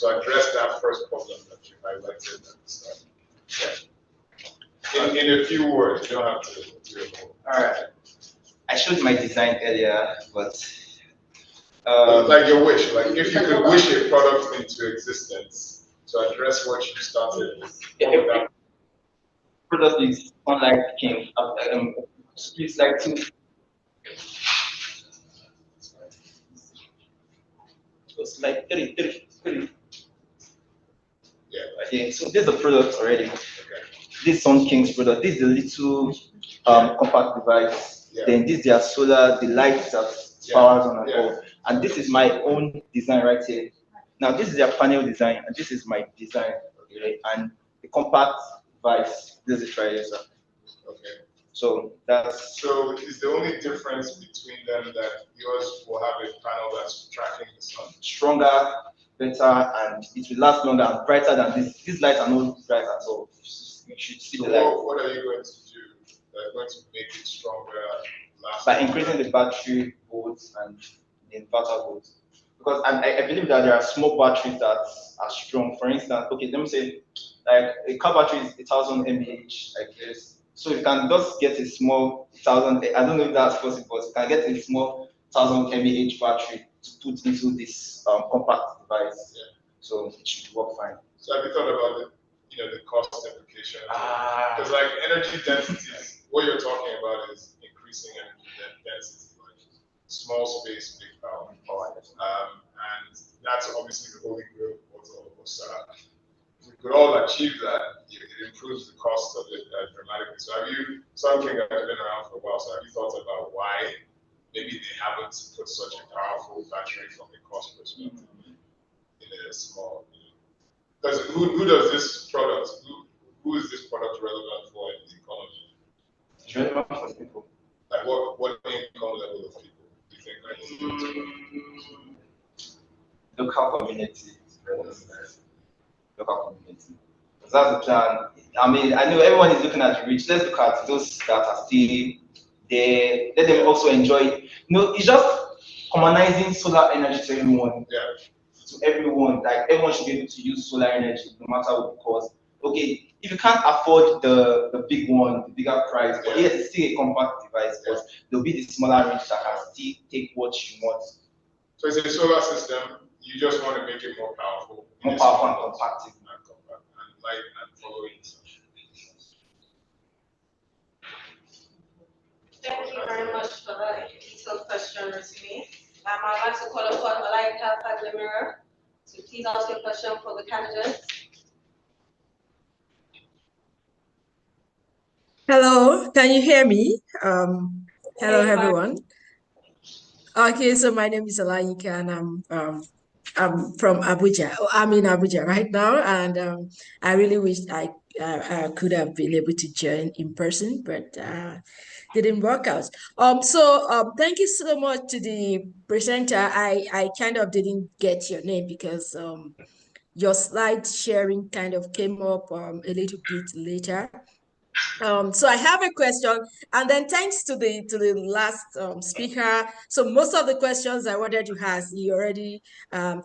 to address that first problem that you highlighted at the start. Yeah. In a few words, you don't have to do it all. All right. I showed my design earlier, but like your wish, like if you could wish a product into existence to address what you started with, that product is unlike King. It's like two. It's like 30. Yeah. So this is the product already. Okay. This is on King's product. This is the little compact device. Yeah. Then this is their solar, the light that powers on and off. And this is my own design right here. Now this is their panel design, and this is my design. Okay. And the compact device, this is right here, sir. Okay. So that's. So is the only difference between them that yours will have a panel that's tracking the sun? Stronger, better, and it will last longer and brighter than this. These lights are not bright at all. You should see the light. What are you going to do? They're going to make it stronger, by increasing the battery volts and the inverter volts. Because I believe that there are small batteries that are strong. For instance, okay, let me say, like a car battery is 1000 mAh, I guess. So you can just get a small 1000. I don't know if that's possible, but you can get a small 1000 mAh battery to put into this compact device. Yeah. So it should work fine. So have you thought about the cost implication? Because like energy density, what you're talking about is increasing energy density, like small space, big power. And that's obviously the holy grail of solar. If we could all achieve that, it improves the cost of it dramatically. So have you, something that's been around for a while, so have you thought about why maybe they haven't put such a powerful battery from a cost perspective in a small, because who does this product, who is this product relevant for in the economy? It's relevant for people. Like what income level of people do you think are local community. Local community. So that's the plan. I mean, I know everyone is looking at the rich. Let's look at those that are still there. Let them also enjoy it. It's just commonizing solar energy to everyone. Yeah. To everyone. Like everyone should be able to use solar energy no matter what the cost. Okay, if you can't afford the big one, the bigger price, but yes, it's still a compact device, but there'll be the smaller range that can still take what you want. So it's a solar system. You just want to make it more powerful. More powerful and compactive. And light and following. Thank you very much for that detailed question, Rosimi. I'd like to call upon Olaika Faglemira to please ask your question for the candidates. Hello, can you hear me? Hello, everyone. Okay, so my name is Olaika, and I'm from Abuja. I'm in Abuja right now, and I really wish I could have been able to join in person, but didn't work out. So thank you so much to the presenter. I kind of didn't get your name because your slide sharing kind of came up a little bit later. So I have a question, and then thanks to the last speaker. So most of the questions I wanted to ask, you already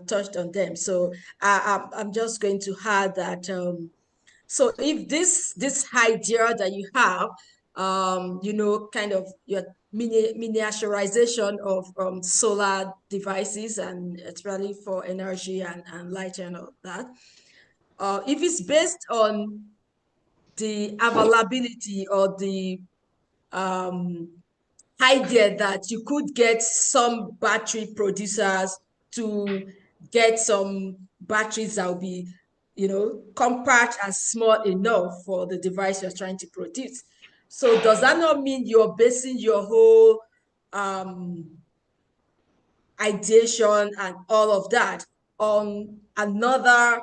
touched on them. So I'm just going to add that. So if this idea that you have, kind of your miniaturization of solar devices, and it's really for energy and light and all that, if it's based on the availability or the idea that you could get some battery producers to get some batteries that will be, compact and small enough for the device you're trying to produce. So does that not mean you're basing your whole ideation and all of that on another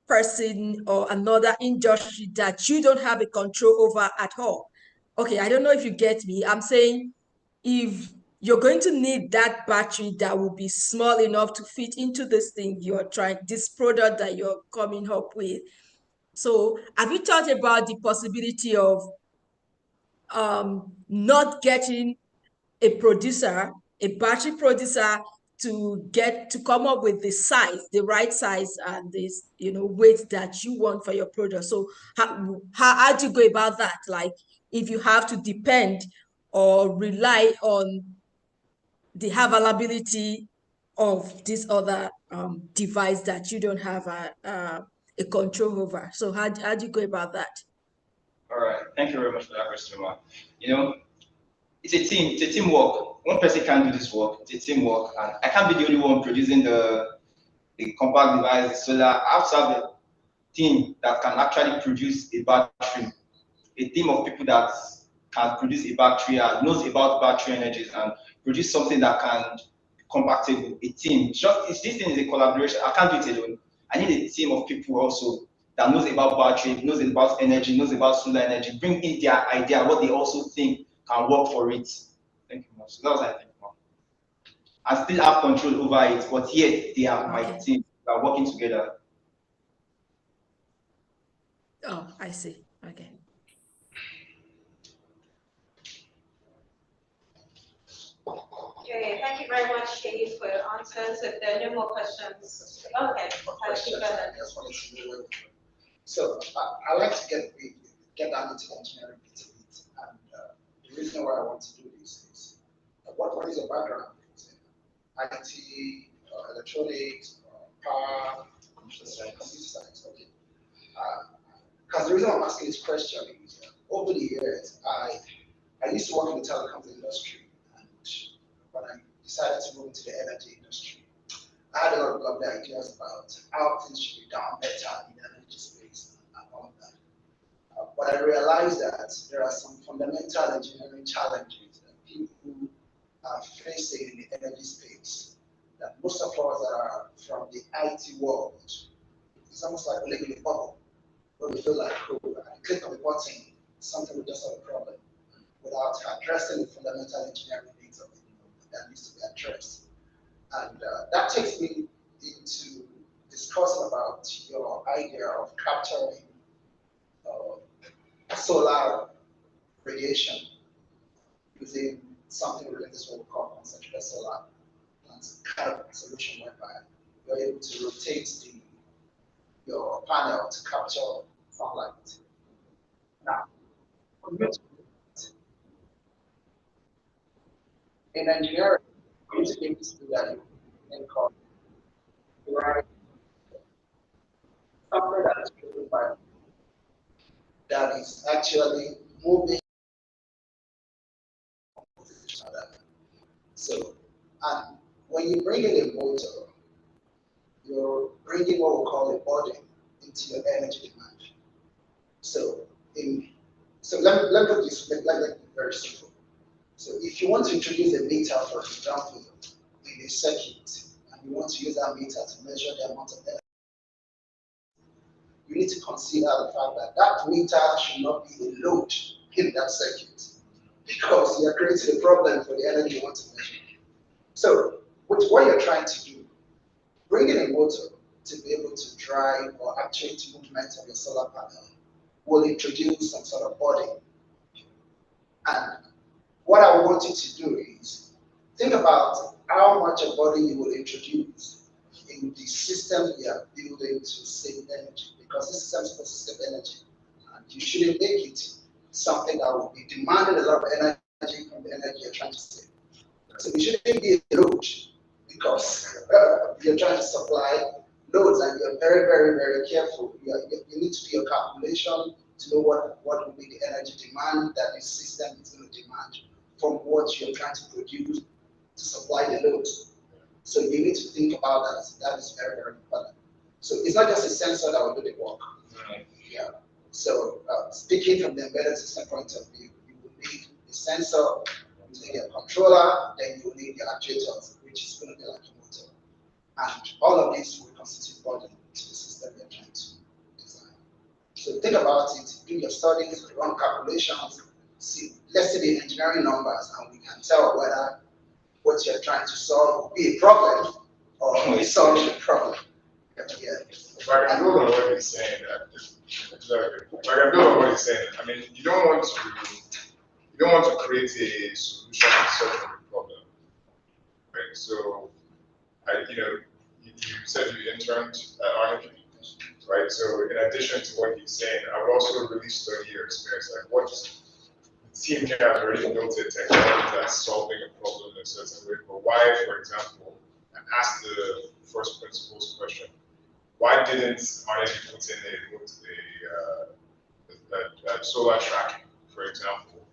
person or another industry that you don't have a control over at all? Okay, I don't know if you get me. I'm saying if you're going to need that battery that will be small enough to fit into this thing you're trying, this product that you're coming up with. So have you thought about the possibility of not getting a producer, a battery producer to come up with the size, the right size, and this, weight that you want for your product. So how do you go about that? Like, if you have to depend or rely on the availability of this other device that you don't have a control over. So how do you go about that? All right, thank you very much for that question, man. It's a team, it's a teamwork. One person can't do this work, it's a teamwork, and I can't be the only one producing the compact device, the solar. I have to have a team that can actually produce a battery, a team of people that can produce a battery and knows about battery energies and produce something that can be compatible. A team. This thing is a collaboration. I can't do it alone. I need a team of people also that knows about battery, knows about energy, knows about solar energy, bring in their idea, what they also think can work for it. Thank you much. So that was I think. I still have control over it, but yet they are my team. We are working together. Oh, I see. Okay. Okay, thank you very much, Shady, for your answers. If there are no more questions, okay. So I like to get down into the engineering bit of it, and the reason why I want to do this is what is your background? IT, electronics, power, computer science. Okay. Because the reason I'm asking this question is over the years, I used to work in the telecoms industry, and when I decided to move into the energy industry, I had a lot of lovely ideas about how things should be done better in the energy space and all of that. But I realized that there are some fundamental engineering challenges that people are facing in the energy space that most of us that are from the IT world, it's almost like we live in a bubble where we feel like, oh, I click on the button, something will just solve the problem without addressing the fundamental engineering needs of it, that needs to be addressed. And that takes me into discussing about your idea of capturing solar radiation using something related to what we call concentrated solar. That's kind of a solution whereby you're able to rotate your panel to capture sunlight. Now, in engineering, we need to be able to do that in called right something that is driven by that is actually moving. So, and when you bring in a motor, you're bringing what we call a body into your energy demand. So, let me put this, let me make it very simple. So, if you want to introduce a meter, for example, in a circuit, and you want to use that meter to measure the amount of energy, you need to consider the fact that that meter should not be a load in that circuit, because you're creating a problem for the energy you want to measure. So, with what you're trying to do, bring in a motor to be able to drive or actuate movement of your solar panel will introduce some sort of body. And what I want you to do is think about how much of body you will introduce in the system you are building to save energy, because this system is supposed to save energy, and you shouldn't make it something that will be demanding a lot of energy from the energy you're trying to save. So it shouldn't be a load, because you're trying to supply loads and you're very, very, very careful. You need to do your calculation to know what will be the energy demand that this system is going to demand from what you're trying to produce to supply the loads. So you need to think about that. That is very, very important. So it's not just a sensor that will do the work. Right. Yeah. So speaking from the embedded system point of view, you will need a sensor, you need a controller, then you will need the actuators, which is going to be like a motor. And all of these will constitute body to the system you're trying to design. So think about it, do your studies, run calculations, see, let's see the engineering numbers, and we can tell whether what you're trying to solve will be a problem or a solution problem. Yeah. If I can build on what he's saying, exactly. If I can build on what he's saying, I mean, you don't want to create a solution to such a problem, right? So you said you interned at Arnold, right? So in addition to what he's saying, I would also really study your experience, like what the team has already built a technology that's solving a problem in a certain way, but why, for example, and ask the first principles question, why didn't Arnold put in a solar tracking, for example?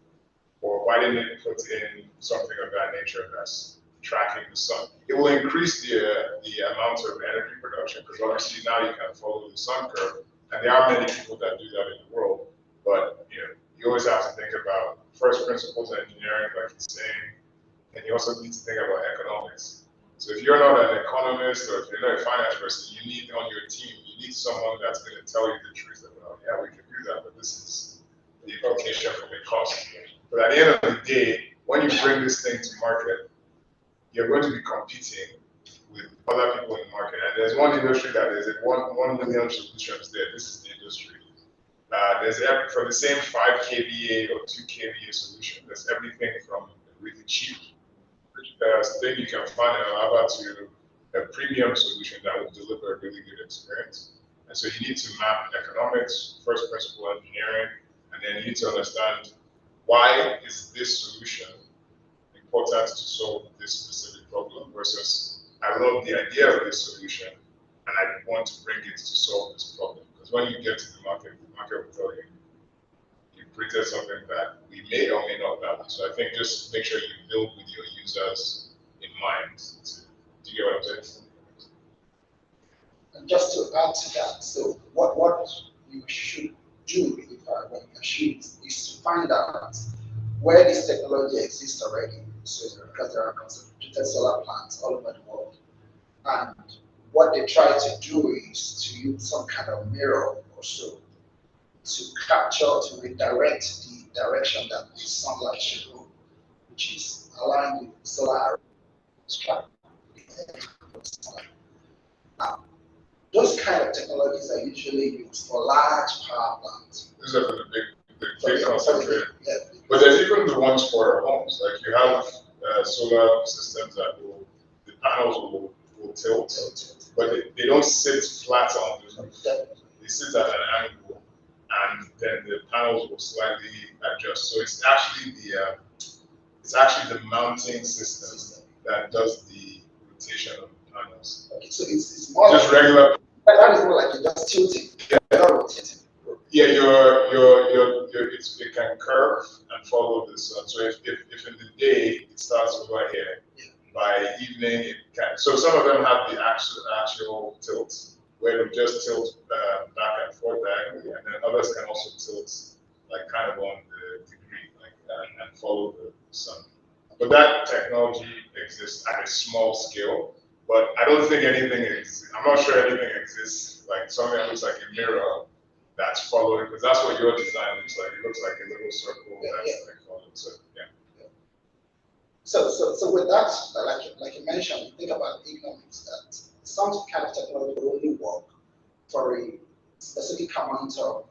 Or why didn't it put in something of that nature that's tracking the sun? It will increase the amount of energy production, because obviously now you can follow the sun curve, and there are many people that do that in the world. But you always have to think about first principles engineering, like he's saying, and you also need to think about economics. So if you're not an economist or if you're not a finance person, you need on your team, you need someone that's going to tell you the truth about, yeah, we can do that, but this is the implication from a cost. But at the end of the day, when you bring this thing to market, you're going to be competing with other people in the market. And there's one industry that is at 1 million solutions there. This is the industry. There's for the same 5 kVA or 2 kVA solution, there's everything from really cheap thing you can find in Alaba to a premium solution that will deliver a really good experience. And so you need to map economics, first principle engineering, and then you need to understand why is this solution important to solve this specific problem versus I love the idea of this solution and I want to bring it to solve this problem. Because when you get to the market will tell you, you created something that we may or may not value. So I think just make sure you build with your users in mind. Do you get what I'm saying? And just to add to that, so what you should do, if I want to shoot, is to find out where this technology exists already. So because there are concentrated solar plants all over the world, and what they try to do is to use some kind of mirror or so to capture, to redirect the direction that the sunlight should go, which is allowing the solar to track the sunlight. Now, those kind of technologies are usually used for large power plants. These are the big concentrated. Yeah. But there's even the ones for homes. Like you have solar systems that the panels will tilt, but they don't sit flat on the roof. They sit at an angle, and then the panels will slightly adjust. So it's actually the mounting system that does the rotation of the panels. Okay, so it's more just like regular. That is more like you're just tilting. Yeah. You're not rotating. Yeah, it can curve and follow the sun. So if in the day it starts over here, by evening it can. So some of them have the actual tilts where they just tilt back and forth diagonally, and then others can also tilt like kind of on the degree, like and follow the sun. But that technology exists at a small scale. But I don't think anything exists. I'm not sure anything exists like something that looks like a mirror that's following, because that's what your design looks like. It looks like a little circle that's like following. So yeah. So with that, like you mentioned, think about economics, that some kind of technology will only work for a specific amount of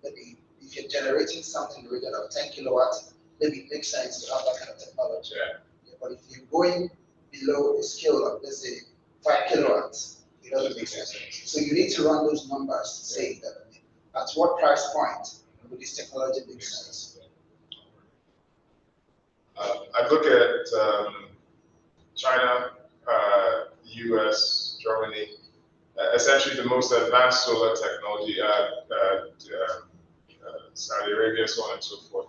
maybe if you're generating something in the region of 10 kilowatts, maybe it makes sense to have that kind of technology. Yeah, but if you're going below a scale of, let's say, 5 kilowatts, it doesn't make sense. So you need to run those numbers to say that at what price point would this technology make sense? I look at China, US, Germany, essentially the most advanced solar technology, Saudi Arabia, so on and so forth.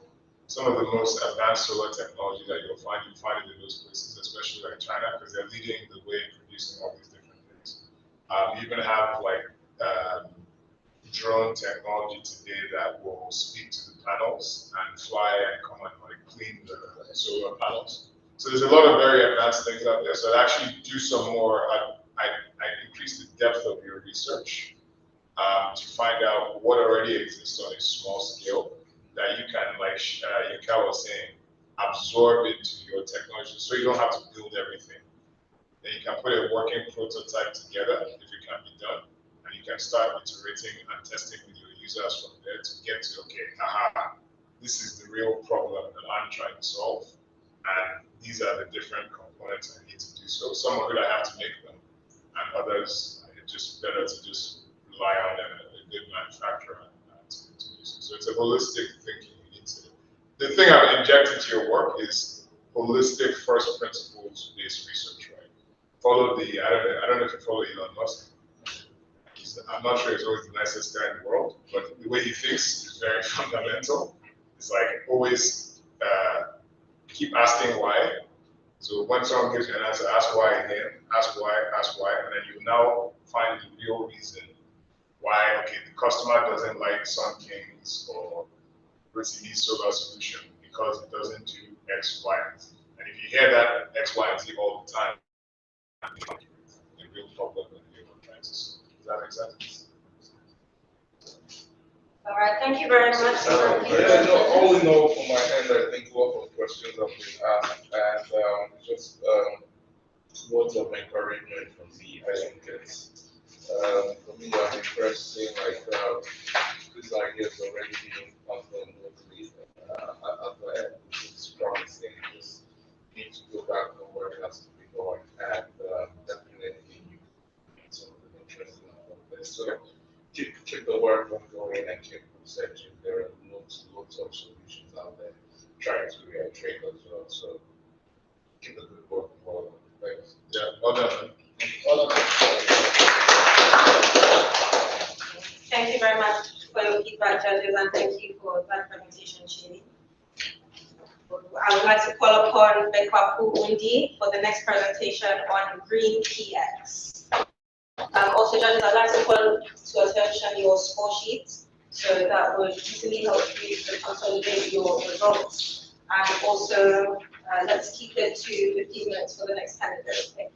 Some of the most advanced solar technology that you find it in those places, especially like China, because they're leading the way in producing all these different things. You even have like drone technology today that will speak to the panels and fly and come and like clean the solar panels. So there's a lot of very advanced things out there. So I'd actually do some more. I increase the depth of your research to find out what already exists on a small scale that you can, like Yinka was saying, absorb into your technology, so you don't have to build everything. Then you can put a working prototype together if it can be done, and you can start iterating and testing with your users from there to get to, okay, this is the real problem that I'm trying to solve, and these are the different components I need to do So some of it I have to make them, and others it's just better to just rely on a good manufacturer to use it. So it's a holistic thinking you need to. The thing I've injected to your work is holistic first principles based research, right? Follow the I don't know if you follow Elon Musk. I'm not sure he's always the nicest guy in the world, but the way he thinks is very fundamental. It's like always keep asking why. So when someone gives you an answer, ask why again, ask why, and then you now find the real reason why, okay, the customer doesn't like Sun Kings or British solar solution because it doesn't do X, Y, and Z. And if you hear that X, Y, and Z all the time, the real problem that you're trying to solve. Does that make sense? All right, thank you very much. Yeah, no, all in all, from my end, I think a lot of questions have been asked, and just words of encouragement from me. I think it's, for me, I'm impressed seeing like this idea is already being confirmed locally at the end, which is promising. Just need to go back on where it has to be going, and definitely some of the interesting of this. So keep the work ongoing and keep researching. There are lots of solutions out there trying to reiterate as well. So keep the good work going. Thanks. Yeah, well done. Well done. Thank you very much for your feedback, judges, and thank you for that presentation, Chidi. I would like to call upon Bekwapu Undi for the next presentation on Green PX. Also, judges, I'd like to call to attention your score sheets, so that would easily help you to consolidate your results. And also, let's keep it to 15 minutes for the next candidate. Thank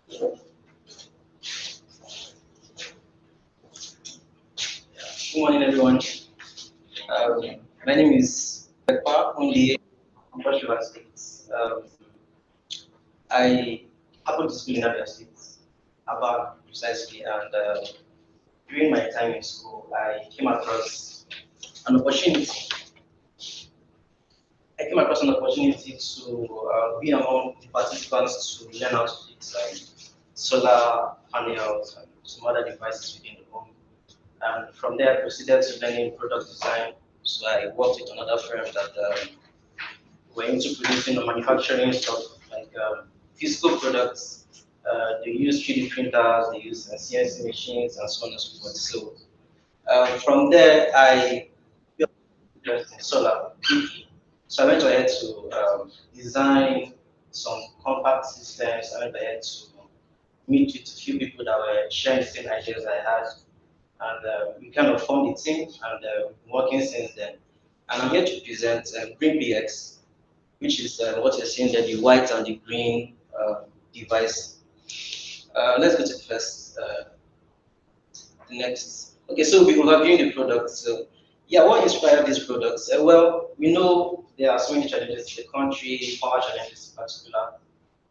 you. Good morning, everyone. My name is Bekwa Undi from Joshua State. I happen to school in Abia State, Aba precisely, and during my time in school, I came across an opportunity. To be among the participants to learn how to fix solar panels and some other devices within the home. And from there, I proceeded to learning product design. So I worked with another firm that were into producing or manufacturing stuff like physical products. They use 3D printers, they use CNC machines, and so on and so forth. So from there, I built interest in solar. So I went ahead to design some compact systems. I went ahead to meet with a few people that were sharing the same ideas I had. And we kind of formed a team, and we've been working since then. And I'm here to present GreenPX, which is what you're seeing there, the white and the green device. Let's go to the first, the next. Okay, so we're overviewing the product. So, yeah, what inspired these products? Well, we know there are so many challenges in the country, power challenges in particular.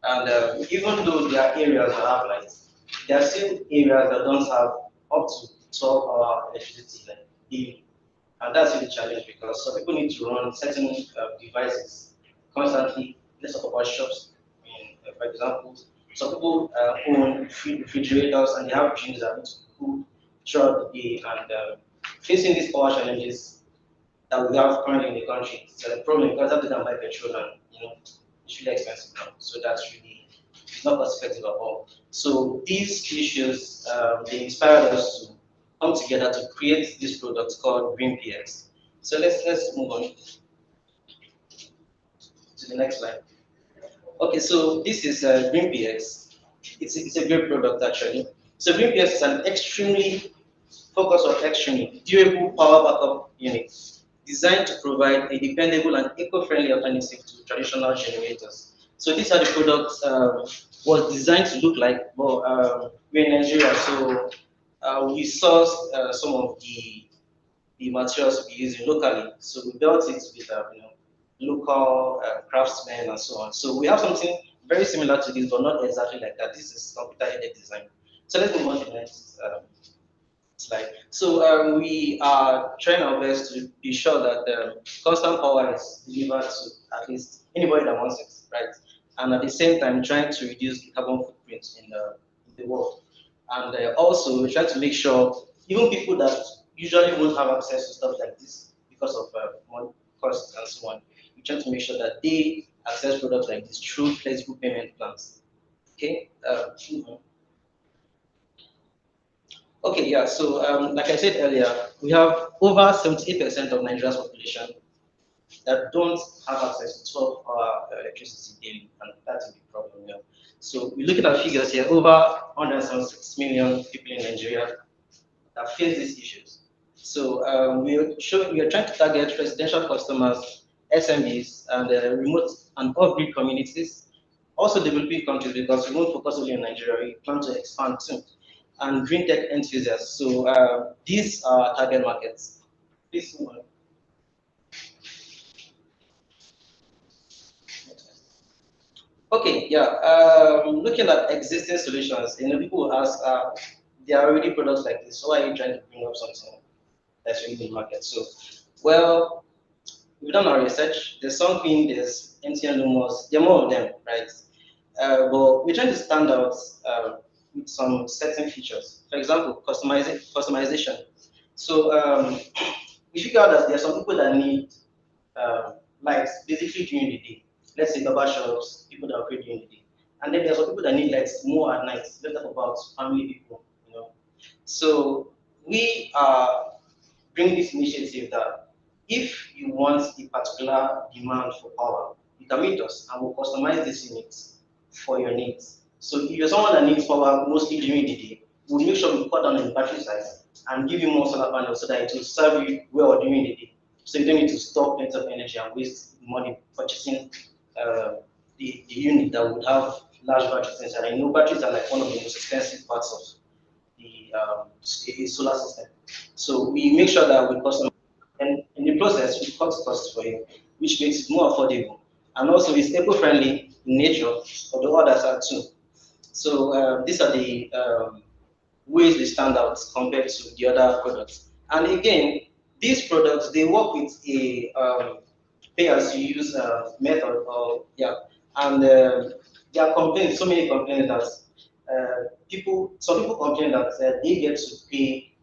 And even though there are areas that have lights, there are still areas that don't have up to 12 hour electricity, like daily. And that's really a challenge because some people need to run certain devices constantly. Let's talk about shops. I mean, for example, some people own refrigerators and they have drinks that need to be cooled throughout the day. And facing these power challenges that we have currently in the country, it's a problem because after that buy petrol and it's really expensive now. So that's really not cost effective at all. So these issues they inspired us to come together to create this product called GreenPX. So let's move on to the next slide. Okay, so this is GreenPX. It's a great product actually. So GreenPX is an extremely extremely durable power backup unit designed to provide a dependable and eco-friendly alternative to traditional generators. So these are the products was designed to look like. Well, we're in Nigeria, so we sourced some of the materials we use locally. So we built it with local craftsmen and so on. So we have something very similar to this, but not exactly like that. This is computer-aided design. So let's move on to the next slide. So we are trying our best to be sure that constant power is delivered to at least anybody that wants it, right? and at the same time trying to reduce the carbon footprint in the world. And also we're trying to make sure even people that usually won't have access to stuff like this because of money costs and so on, we're trying to make sure that they access products like this through flexible payment plans. Okay. Okay, yeah, so like I said earlier, we have over 78% of Nigeria's population that don't have access to 12-hour electricity daily, and that's a big problem here. So we're looking at figures here, over 176 million people in Nigeria that face these issues. So we are trying to target residential customers, SMEs, and remote and off-grid communities, also developing countries, because we won't focus only on Nigeria, we plan to expand too, and green tech enthusiasts. So these are target markets. Please move on. Okay, yeah. Looking at existing solutions, people will ask, there are already products like this, so why are you trying to bring up something that's really in the market? So, well, we've done our research. There's something, there's MTN Lumos, there are more of them, right? But we're trying to stand out with some certain features. For example, customization. So we figured out that there are some people that need lights basically during the day. Let's say barber shops, people that operate during the day. And then there's some people that need lights more at night. Let's talk about family people. So we are bringing this initiative that if you want a particular demand for power, you can meet us and we'll customize these units for your needs. So if you're someone that needs power mostly during the day, we'll make sure we cut down on the battery size and give you more solar panels so that it will serve you well during the day. So you don't need to store plenty of energy and waste money purchasing the unit that would have large batteries inside. I know batteries are like one of the most expensive parts of the solar system. So we make sure that we customize, and in the process, we cut costs for you, which makes it more affordable. And also, it's eco-friendly in nature, although others are too. So these are the ways they stand out compared to the other products. And again, these products, they work with a pay-as-you-use method, or yeah, and there are complaints, so many complaints that some people complain that they get to pay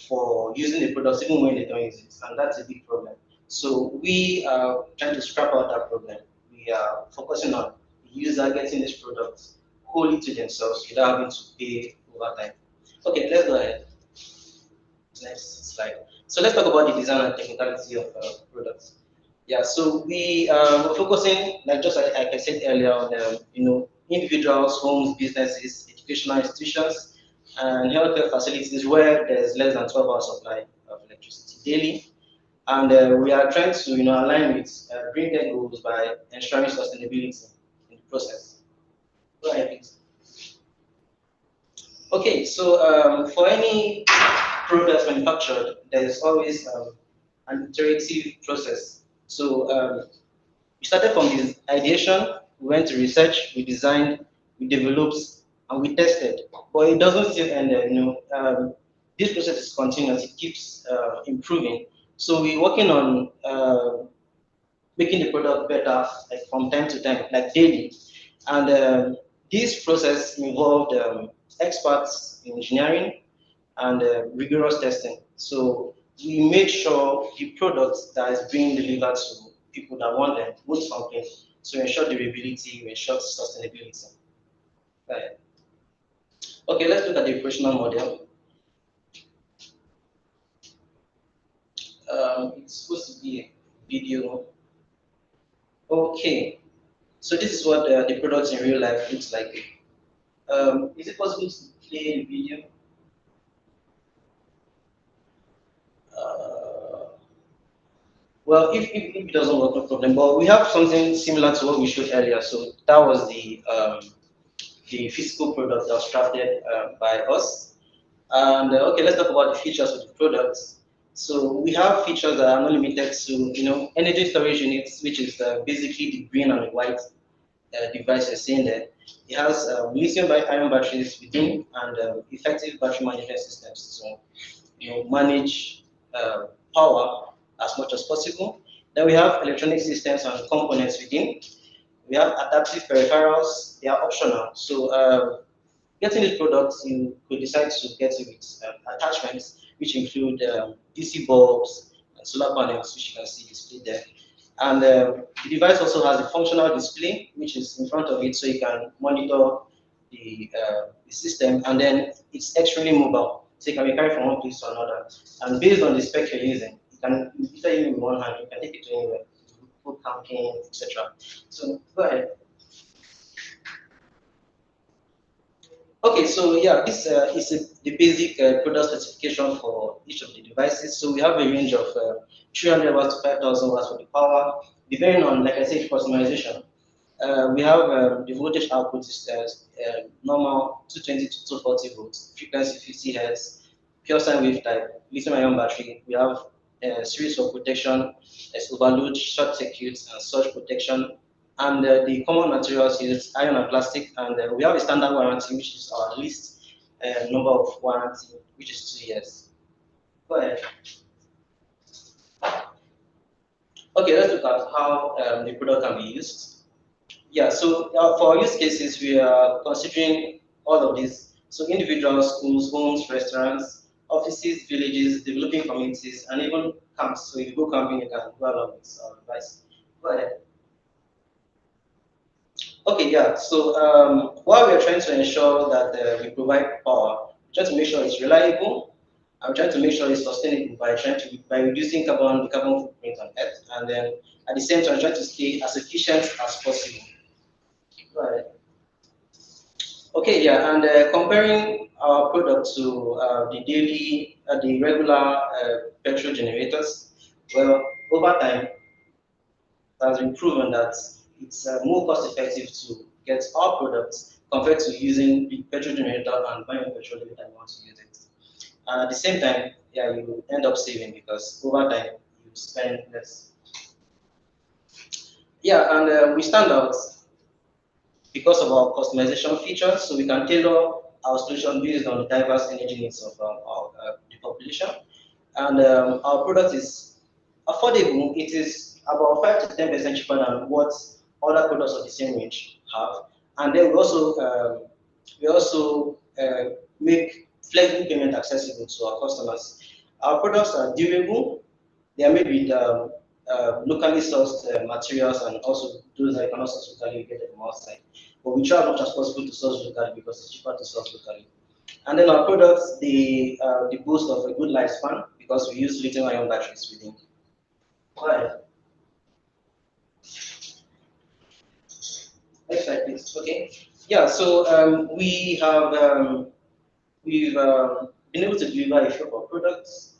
for using the products even when they don't use it, and that's a big problem. So we are trying to scrap out that problem. We are focusing on the user getting these products wholly to themselves without having to pay over time. Okay, let's go ahead. Next slide. So let's talk about the design and technicality of products. Yeah, so we are focusing, just like I said earlier, on individuals, homes, businesses, educational institutions, and healthcare facilities where there's less than 12 hours supply of electricity daily. And we are trying to align with green tech goals by ensuring sustainability in the process. Go ahead, please. Okay, so for any product manufactured, there is always an iterative process. So we started from this ideation, we went to research, we designed, we developed, and we tested. But it doesn't still end there. This process is continuous; it keeps improving. So we're working on making the product better, like from time to time, like daily. And this process involved experts in engineering and rigorous testing. So we made sure the product that is being delivered to people that want them would something to ensure durability, to ensure sustainability. Right. Okay, let's look at the operational model. It's supposed to be a video. Okay, so this is what the product in real life looks like. Is it possible to play the video? Well, if it doesn't work, no problem. But we have something similar to what we showed earlier. So that was the physical product that was crafted by us. And okay, let's talk about the features of the product. So we have features that are not limited to energy storage units, which is basically the green and the white device you're seeing there. It has lithium-ion batteries within and effective battery management systems to manage power as much as possible. Then we have electronic systems and components within. We have adaptive peripherals, they are optional. So getting these products, you could decide to get it with attachments, which include DC bulbs and solar panels, which you can see displayed there. And the device also has a functional display, which is in front of it, so you can monitor the system, and then it's extremely mobile, so you can be carried from one place to another. And based on the spec you're using, you can either use it in one hand, you can take it to anywhere, food camping, etc. So go ahead. Okay, so yeah, this is the basic product specification for each of the devices. So we have a range of 300 watts to 5,000 watts for the power, depending on, like I said, customization. We have the voltage output is normal 220 to 240 volts, frequency 50 hertz, pure sine wave type, lithium-ion battery. We have a series of protection, as overload, short circuits, and surge protection. And the common materials is iron and plastic, and we have a standard warranty, which is our least number of warranty, which is 2 years. Go ahead. Okay, let's look at how the product can be used. Yeah, so for our use cases, we are considering all of these. So individuals, schools, homes, restaurants, offices, villages, developing communities, and even camps. So if you go camping, you can go along with our device. Go ahead. Okay, yeah. So while we are trying to ensure that we provide power, try to make sure it's reliable. I'm trying to make sure it's sustainable by reducing the carbon footprint on Earth, and then at the same time trying to stay as efficient as possible. Right. Okay, yeah, and comparing our product to the regular petrol generators, well, over time, it has been proven that it's more cost effective to get our products compared to using the petrol generator and buying petrol every time you want to use it. And at the same time, yeah, you end up saving because over time you spend less. Yeah, and we stand out because of our customization features, so we can tailor our solution based on the diverse energy needs of the population. And our product is affordable. It is about 5 to 10% cheaper than what other products of the same range have. And then we also make flexible payment accessible to our customers. Our products are durable. They are made with locally sourced materials, and also those that you cannot source locally, you get them from outside. But we try as much as possible to source locally because it's cheaper to source locally. And then our products, they boast of a good lifespan because we use lithium-ion batteries within. Go ahead. Next slide, please. Okay. Yeah. So we've been able to deliver a few of our products.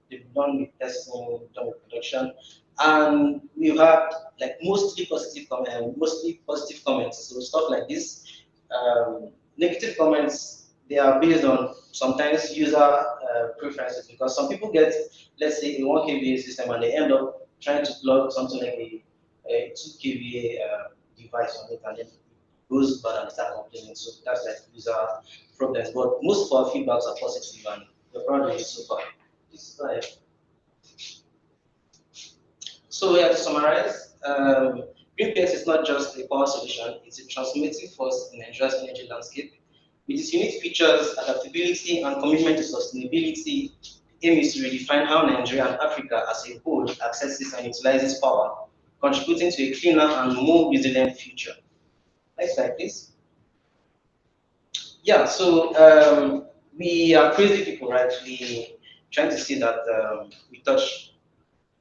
They've done with testing, done with production, and we've had like mostly positive comments. So stuff like this. Negative comments, they are based on sometimes user preferences, because some people get, let's say, a 1 kVA system and they end up trying to plug something like a 2 kVA device on it, and then goes bad and start complaining. So that's like user problems. But most of our feedbacks are positive, and the product is so far. So yeah, to summarize, GreenPX is not just a power solution, it's a transformative force in Nigeria's energy landscape. With its unique features, adaptability, and commitment to sustainability, the aim is to redefine how Nigeria and Africa as a whole accesses and utilizes power, contributing to a cleaner and more resilient future. Next slide, please. Yeah, so we are crazy people, right? We trying to see that we touch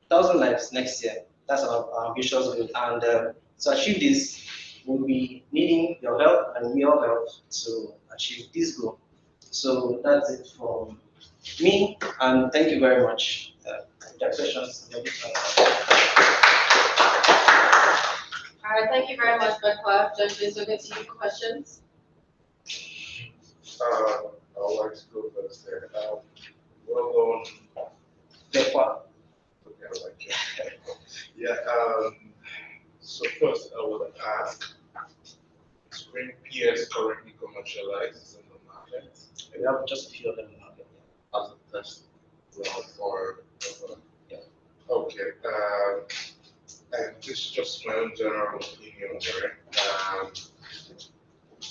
1,000 lives next year. That's our ambitious goal. And to achieve this, we'll be needing your help and your help to achieve this goal. So that's it from me, and thank you very much. There are questions. All right, thank you very much, Bekwa. Judges, we'll get to you for questions. I would like to go first there. Well done. Bekwa. Okay, yeah. So first, I would ask: is GreenPX currently commercialized in the market? We have just a few of them in the market. As a test run for. Yeah. Okay. and this is just my own general opinion, right?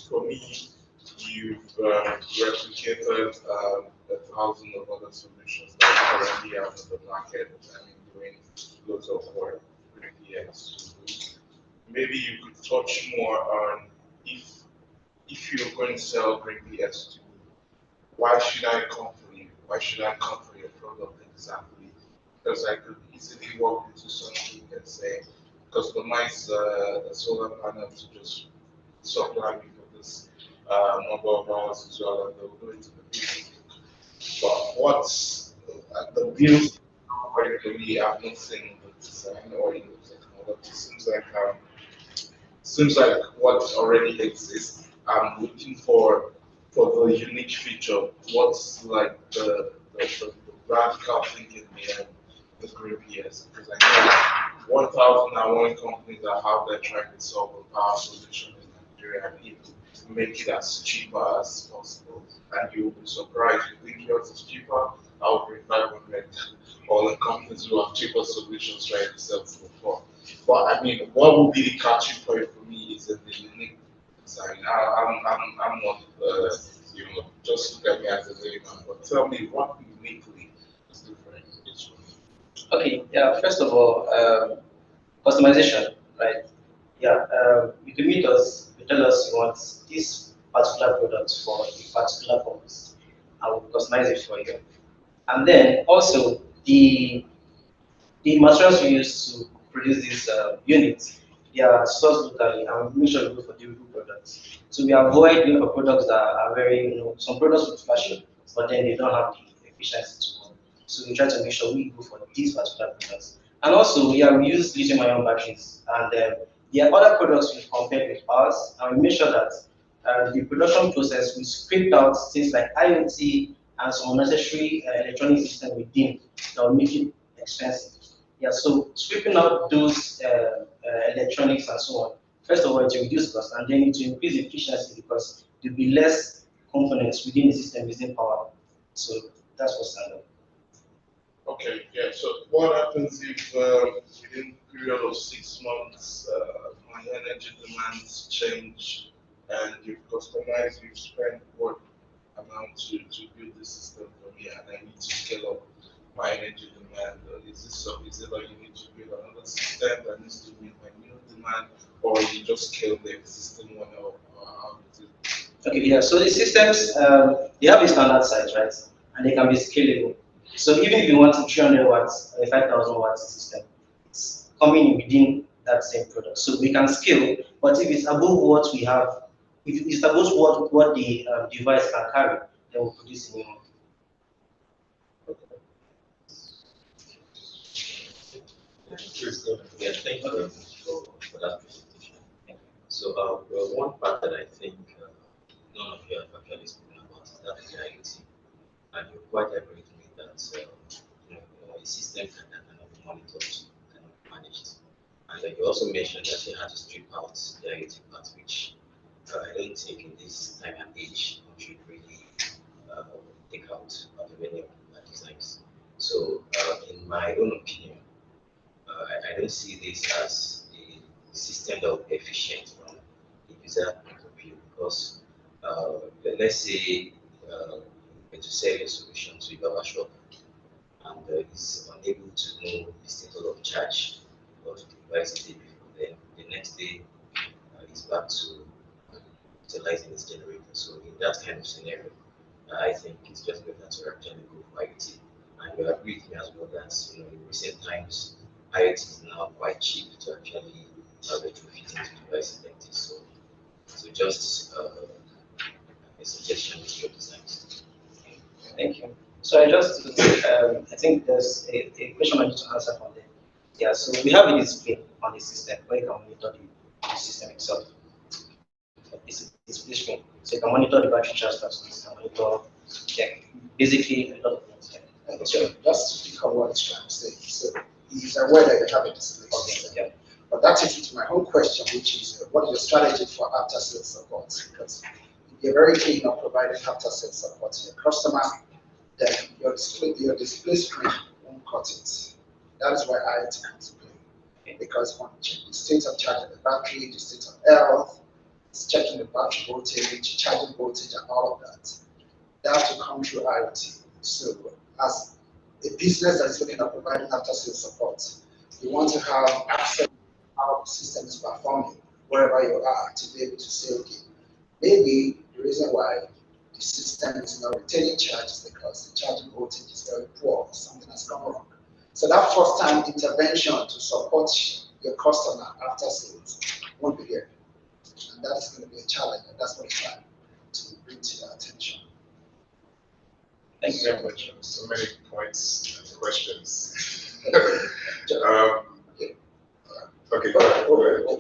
For me, you've replicated 1,000 of other solutions that are currently out in the market and doing loads of work with PS. Maybe you could touch more on if you're going to sell Green PS to me, why should I come for you? Why should I come for your product exactly? Because I could easily walk into something and say, customize a solar panel to just supply me for this number of hours as well, and they'll go into the business. But what's the build for me, I've not seen the design or the technology. Seems like what already exists. I'm looking for the unique feature. What's like the radical thinking behind the Green PS? Because I know 1,001 companies that have their trying to solve a power solution in Nigeria and even make it as cheaper as possible. And you'll be surprised. You think yours is cheaper? I'll bring 500 all the companies who have cheaper solutions trying to sell before. But I mean, what would be the catching point for me is in the unique design. I'm not, just look at me as a layman, but tell me what uniquely is different in each one. Okay, yeah, first of all, customization, right? Yeah, you can meet us, you tell us you want this particular product for a particular purpose. I will customize it for you. And then also the materials we use to produce these units, they are sourced locally and we make sure we go for durable products. So we avoid going for products that are very, some products with fashion, but then they don't have the efficiency to work. So we try to make sure we go for these particular products. And also, we use lithium-ion batteries, and there are other products we compare with ours, and we make sure that the production process we scrape out things like IoT and some unnecessary electronic system within that will make it expensive. Yeah, so stripping out those electronics and so on, first of all, it will reduce cost and then it will increase efficiency because there will be less components within the system using power. So that's what's standard. Okay, yeah, so what happens if within a period of 6 months my energy demands change and you've customized, you've spent what amount to build the system for me and I need to scale up my energy demand? Is it like you need to build another system that needs to meet my new demand or you just scale the existing one up or how is it? Okay, yeah, so the systems, they have a standard size, right? And they can be scalable. So even if you want a 300 watts or a 5,000 watts system, it's coming in within that same product. So we can scale, but if it's above what we have, if it's above what the device can carry, then we'll produce a new one. Yeah, thank you very much for that presentation. So, one part that I think none of you have actually spoken about is that of the IoT. And you quite agree with me that a system cannot monitor it, cannot manage it. And then you also mentioned that you had to strip out the IoT part, which I don't think in this time and age one should really take out of many of the designs. So, in my own opinion, I don't see this as a system that will be efficient from the user point of view because let's say to sell a solution to a barber shop and is unable to know the status of charge of the device the day before, then the next day is back to utilizing its generator. So in that kind of scenario, I think it's just better to actually go for IoT. And you agree with me as well that in recent times IoT is now quite cheap to actually retrofit into devices like this. So just a suggestion with your designs. Thank you. So I think there's a question I need to answer from there. Yeah, so we have a display on the system where you can monitor the system itself. It's a display screen. So you can monitor the battery charge status, you can monitor basically a lot of things. So just to pick up what it's trying to say. So he's aware that you have a display system. Yeah. But that takes me to my whole question, which is what is your strategy for after sales support? Because if you're very keen on providing after sales support to your customer, then your display screen won't cut it. That is why IoT comes to play. because when you check the state of charge of the battery, the state of health, it's checking the battery voltage, charging voltage, and all of that. That to come through IoT. So as a business that is looking at providing after sales support, you want to have access to how the system is performing wherever you are to be able to say, okay, maybe the reason why the system is not retaining charge is because the charging voltage is very poor, something has gone wrong. So that first time intervention to support your customer after sales won't be there. And that is going to be a challenge, and that's what we're trying to bring to your attention. Thank you very much. So many points and questions. Okay, go ahead.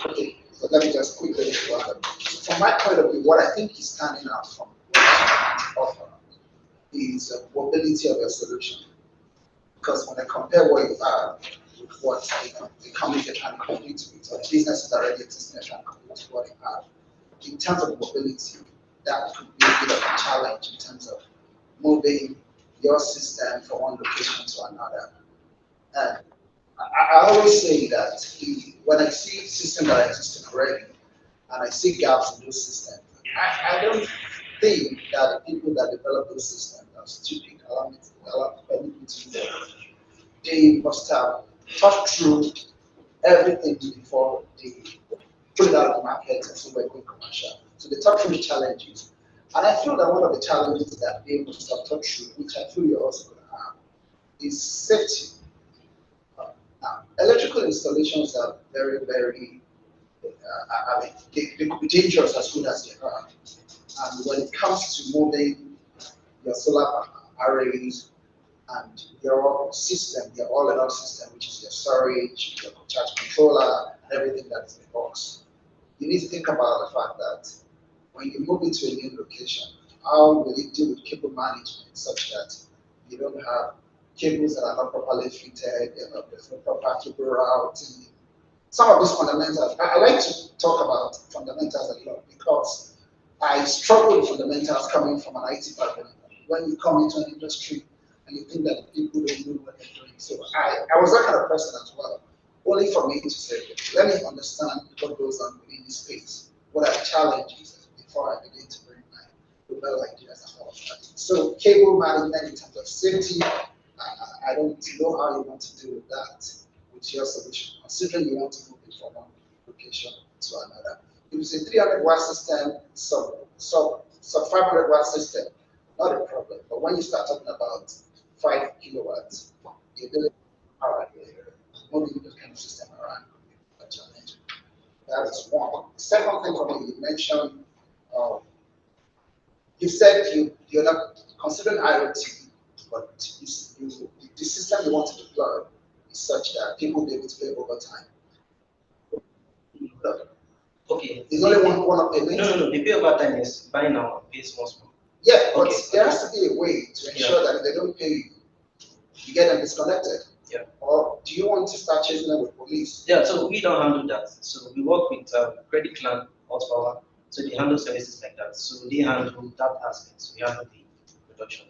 Okay, so let me just quickly run. From my point of view, what I think is standing out from what you offer is the mobility of your solution. Because when I compare what you are with what the companies are trying to compete with, or the businesses already existing are trying to compete with what they have, in terms of mobility, that could be a bit of a challenge in terms of moving your system from one location to another. And I always say that when I see systems that are existing already, and I see gaps in those systems, I don't think that the people that develop those systems are stupid. Allow me to use that. They must have thought through everything before they put it out in the market and see where it goes commercial. So they thought through the challenges. And I feel that one of the challenges that they must have thought through, which I feel you're also going to have, is safety. Now, electrical installations are very, very, they could be dangerous as good as they are. And when it comes to moving your solar arrays and your system, your all-in-all system, which is your storage, your charge controller, and everything that is in the box, you need to think about the fact that when you move into a new location, how will you deal with cable management such that you don't have cables that are not properly fitted, there's no proper cable routing. Some of these fundamentals, I like to talk about fundamentals a lot because I struggle with fundamentals coming from an IT background. When you come into an industry and you think that people don't know what they're doing. So I was that kind of person as well, only for me to say, let me understand what goes on within this space. What are the challenges before I begin to bring my rebel ideas and all of that. So cable management in terms of safety, I don't know how you want to deal with that with your solution, considering you want to move it from one location to another. If it's a 300 watt system, sub 500 watt system, not a problem. But when you start talking about 5 kilowatts, the ability to power moving this kind of system around could be a challenge. That is one. The second thing for me, you mentioned, you said you're not considering IoT, but the system you want to deploy is such that people will be able to pay over time. Okay. There's only one of payment. No. The pay over time is buy now, pay small. Yeah, but there has to be a way to ensure that if they don't pay you, you get them disconnected. Yeah. Or do you want to start chasing them with police? Yeah, so we don't handle that. So we work with Credit Clan, Horsepower, so they handle services like that. So they handle that aspect. So we handle the production.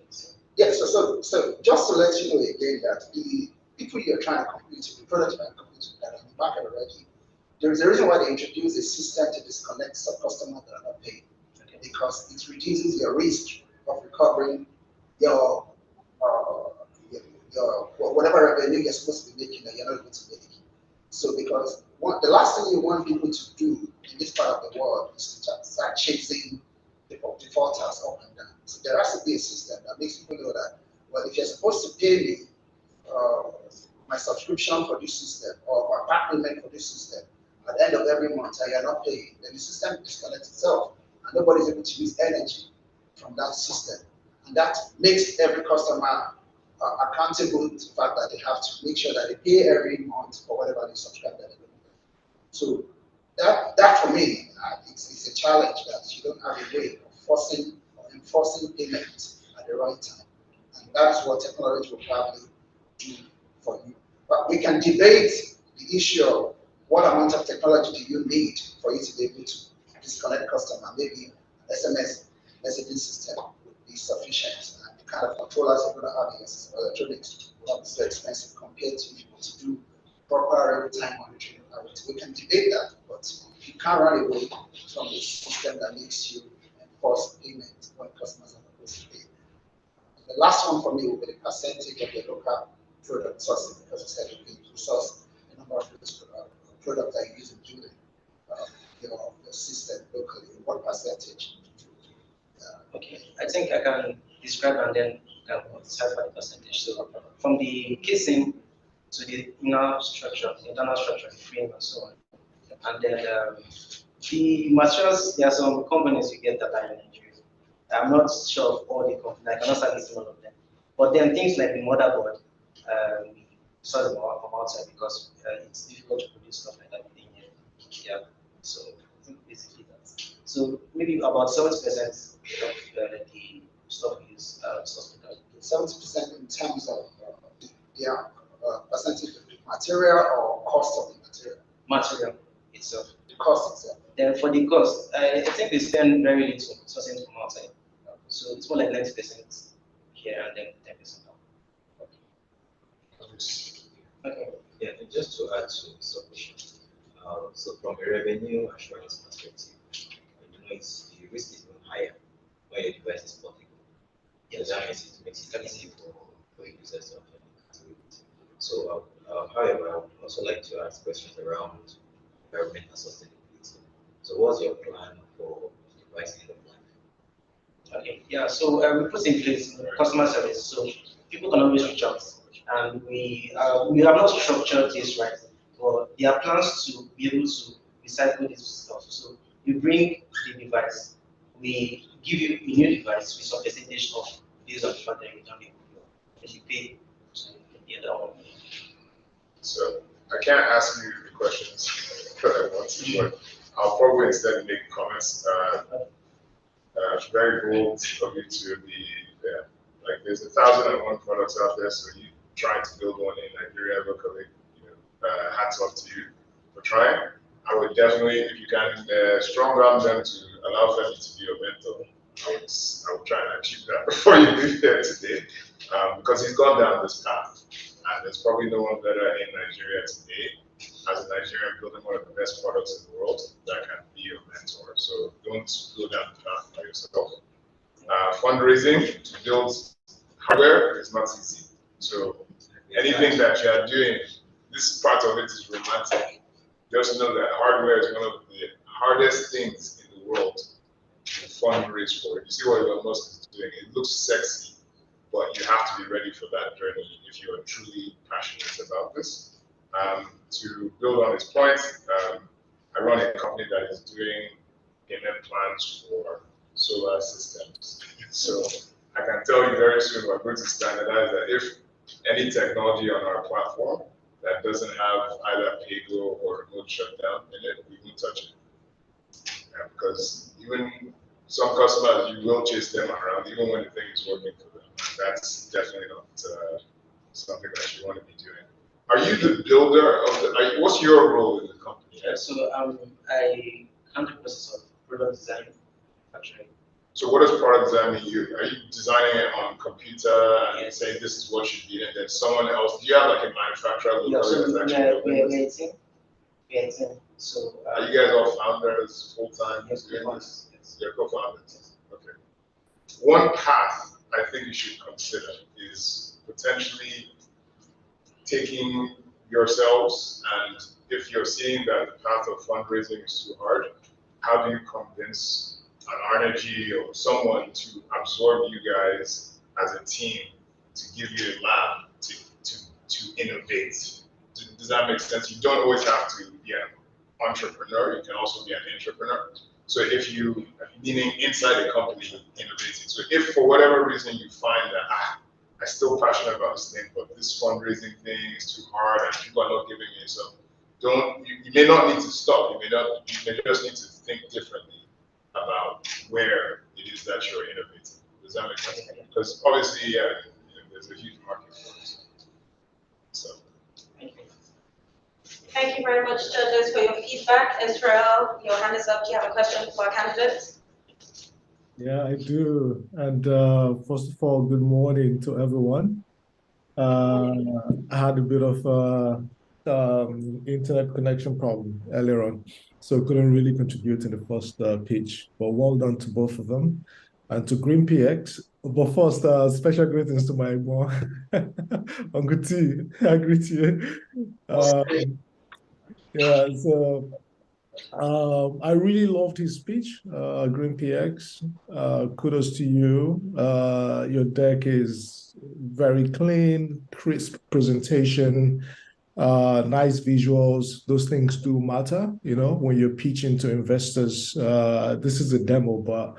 Yeah, so just to let you know again that the people you're trying to compete with, the products you're trying to compete with that are on the market already, there is a reason why they introduce a system to disconnect some customers that are not paying. Okay. Because it reduces your risk of recovering your whatever revenue you're supposed to be making that you're not able to make. So because the last thing you want people to do in this part of the world is to start chasing the defaulters up and down. So there has to be a system that makes people know that, well, if you're supposed to pay me my subscription for this system or my back payment for this system at the end of every month and you're not paying, then the system disconnects itself and nobody's able to use energy from that system. And that makes every customer accountable to the fact that they have to make sure that they pay every month for whatever they subscribe that they don't pay. So that for me, it's a challenge that you don't have a way of forcing or enforcing payment at the right time. And that's what technology will probably do for you. But we can debate the issue of what amount of technology do you need for you to be able to disconnect customer. Maybe SMS messaging system would be sufficient. And the kind of controllers you're going to have in your electronics will not be so expensive compared to if you want to do proper real-time monitoring environment. We can debate that, but you can't run away from a system that makes you enforce payment when customers are supposed to pay. The last one for me will be the percentage of your local product sourcing, because you said okay, you source the number of products that you use in building your system locally. What percentage? Okay, I think I can describe and then decipher the percentage. So from the casing to the inner structure, the internal structure, the frame and so on. And then the materials, there are some companies you get that are in Nigeria. I'm not sure of all the companies, I cannot start listing all of them. But then things like the motherboard, source them from outside because it's difficult to produce stuff like that within here. Yeah, so I think basically that. So maybe about 70% of the stuff is sourced. 70% in terms of percentage of the material or cost of the material? Material itself. The cost itself. Then for the cost, I think they spend very little sourcing from outside. So it's more like 90% here and then 10% out. Okay. Yeah, and just to add to the submission, so from a revenue assurance perspective, the risk is even higher when your device is portable. Yeah, that makes it easy for users to actually it. So, however, I would also like to ask questions around environmental sustainability. So, what's your plan for device end of life? Okay, yeah, so we put in place customer service, so people can always reach out, and we have not structured this right, but there are plans to be able to recycle this stuff. So you bring the device, we give you a new device with some percentage of based on the fact that you don't need to pay the other one. So I can't ask you the questions that I want to, but I'll probably instead make comments. Very bold of you to be there. Like there's 1,001 products out there, so you trying to build one in Nigeria locally, hats off to you for trying. I would definitely, if you can strong arm them to allow them to be your mentor, I would try and achieve that before you leave there today, because he's gone down this path, and there's probably no one better in Nigeria today as a Nigerian building one of the best products in the world that can be your mentor. So don't go down the path by yourself. Fundraising to build hardware is not easy. So anything that you are doing, this part of it is romantic. Just know that hardware is one of the hardest things in the world to fundraise for. You see what Elon Musk is doing. It looks sexy, but you have to be ready for that journey if you are truly passionate about this. To build on his point, I run a company that is doing payment plans for solar systems. So I can tell you very soon we're going to standardize that if any technology on our platform that doesn't have either pay-go or remote shutdown in it, we won't touch it. Because even some customers, you will chase them around even when the thing is working for them. That's definitely not something that you want to be doing. Are you the builder of the, what's your role in the company? Yeah, so I handle the process of product design, actually. So what does product design mean? Are you designing it on computer and saying this is what should be, and then someone else, do you have like a manufacturer? Yeah, so we're a team. So, are you guys all founders full-time? Yes, co-founders. Yes. You're co-founders. Okay. One path I think you should consider is potentially taking yourselves, and if you're seeing that the path of fundraising is too hard, how do you convince an energy or someone to absorb you guys as a team to give you a lab to innovate? Does that make sense? You don't always have to be an entrepreneur, you can also be an entrepreneur. So if you, meaning inside a company innovating, so if for whatever reason you find that, I'm still passionate about this thing, but this fundraising thing is too hard and people are not giving me, so you may not need to stop, you may just need to think differently about where it is that you're innovating. Does that make sense? Because obviously, there's a huge market for it. So. Thank you very much, judges, for your feedback. Israel, your hand is up. Do you have a question for our candidates? Yeah, I do. And first of all, good morning to everyone. I had a bit of internet connection problem earlier on, so couldn't really contribute in the first pitch. But well done to both of them, and to GreenPX. But first, special greetings to my mom, Uncle T. I greet you. Yeah, so I really loved his speech, GreenPX. Kudos to you. Your deck is very clean, crisp presentation, nice visuals. Those things do matter, when you're pitching to investors. This is a demo, but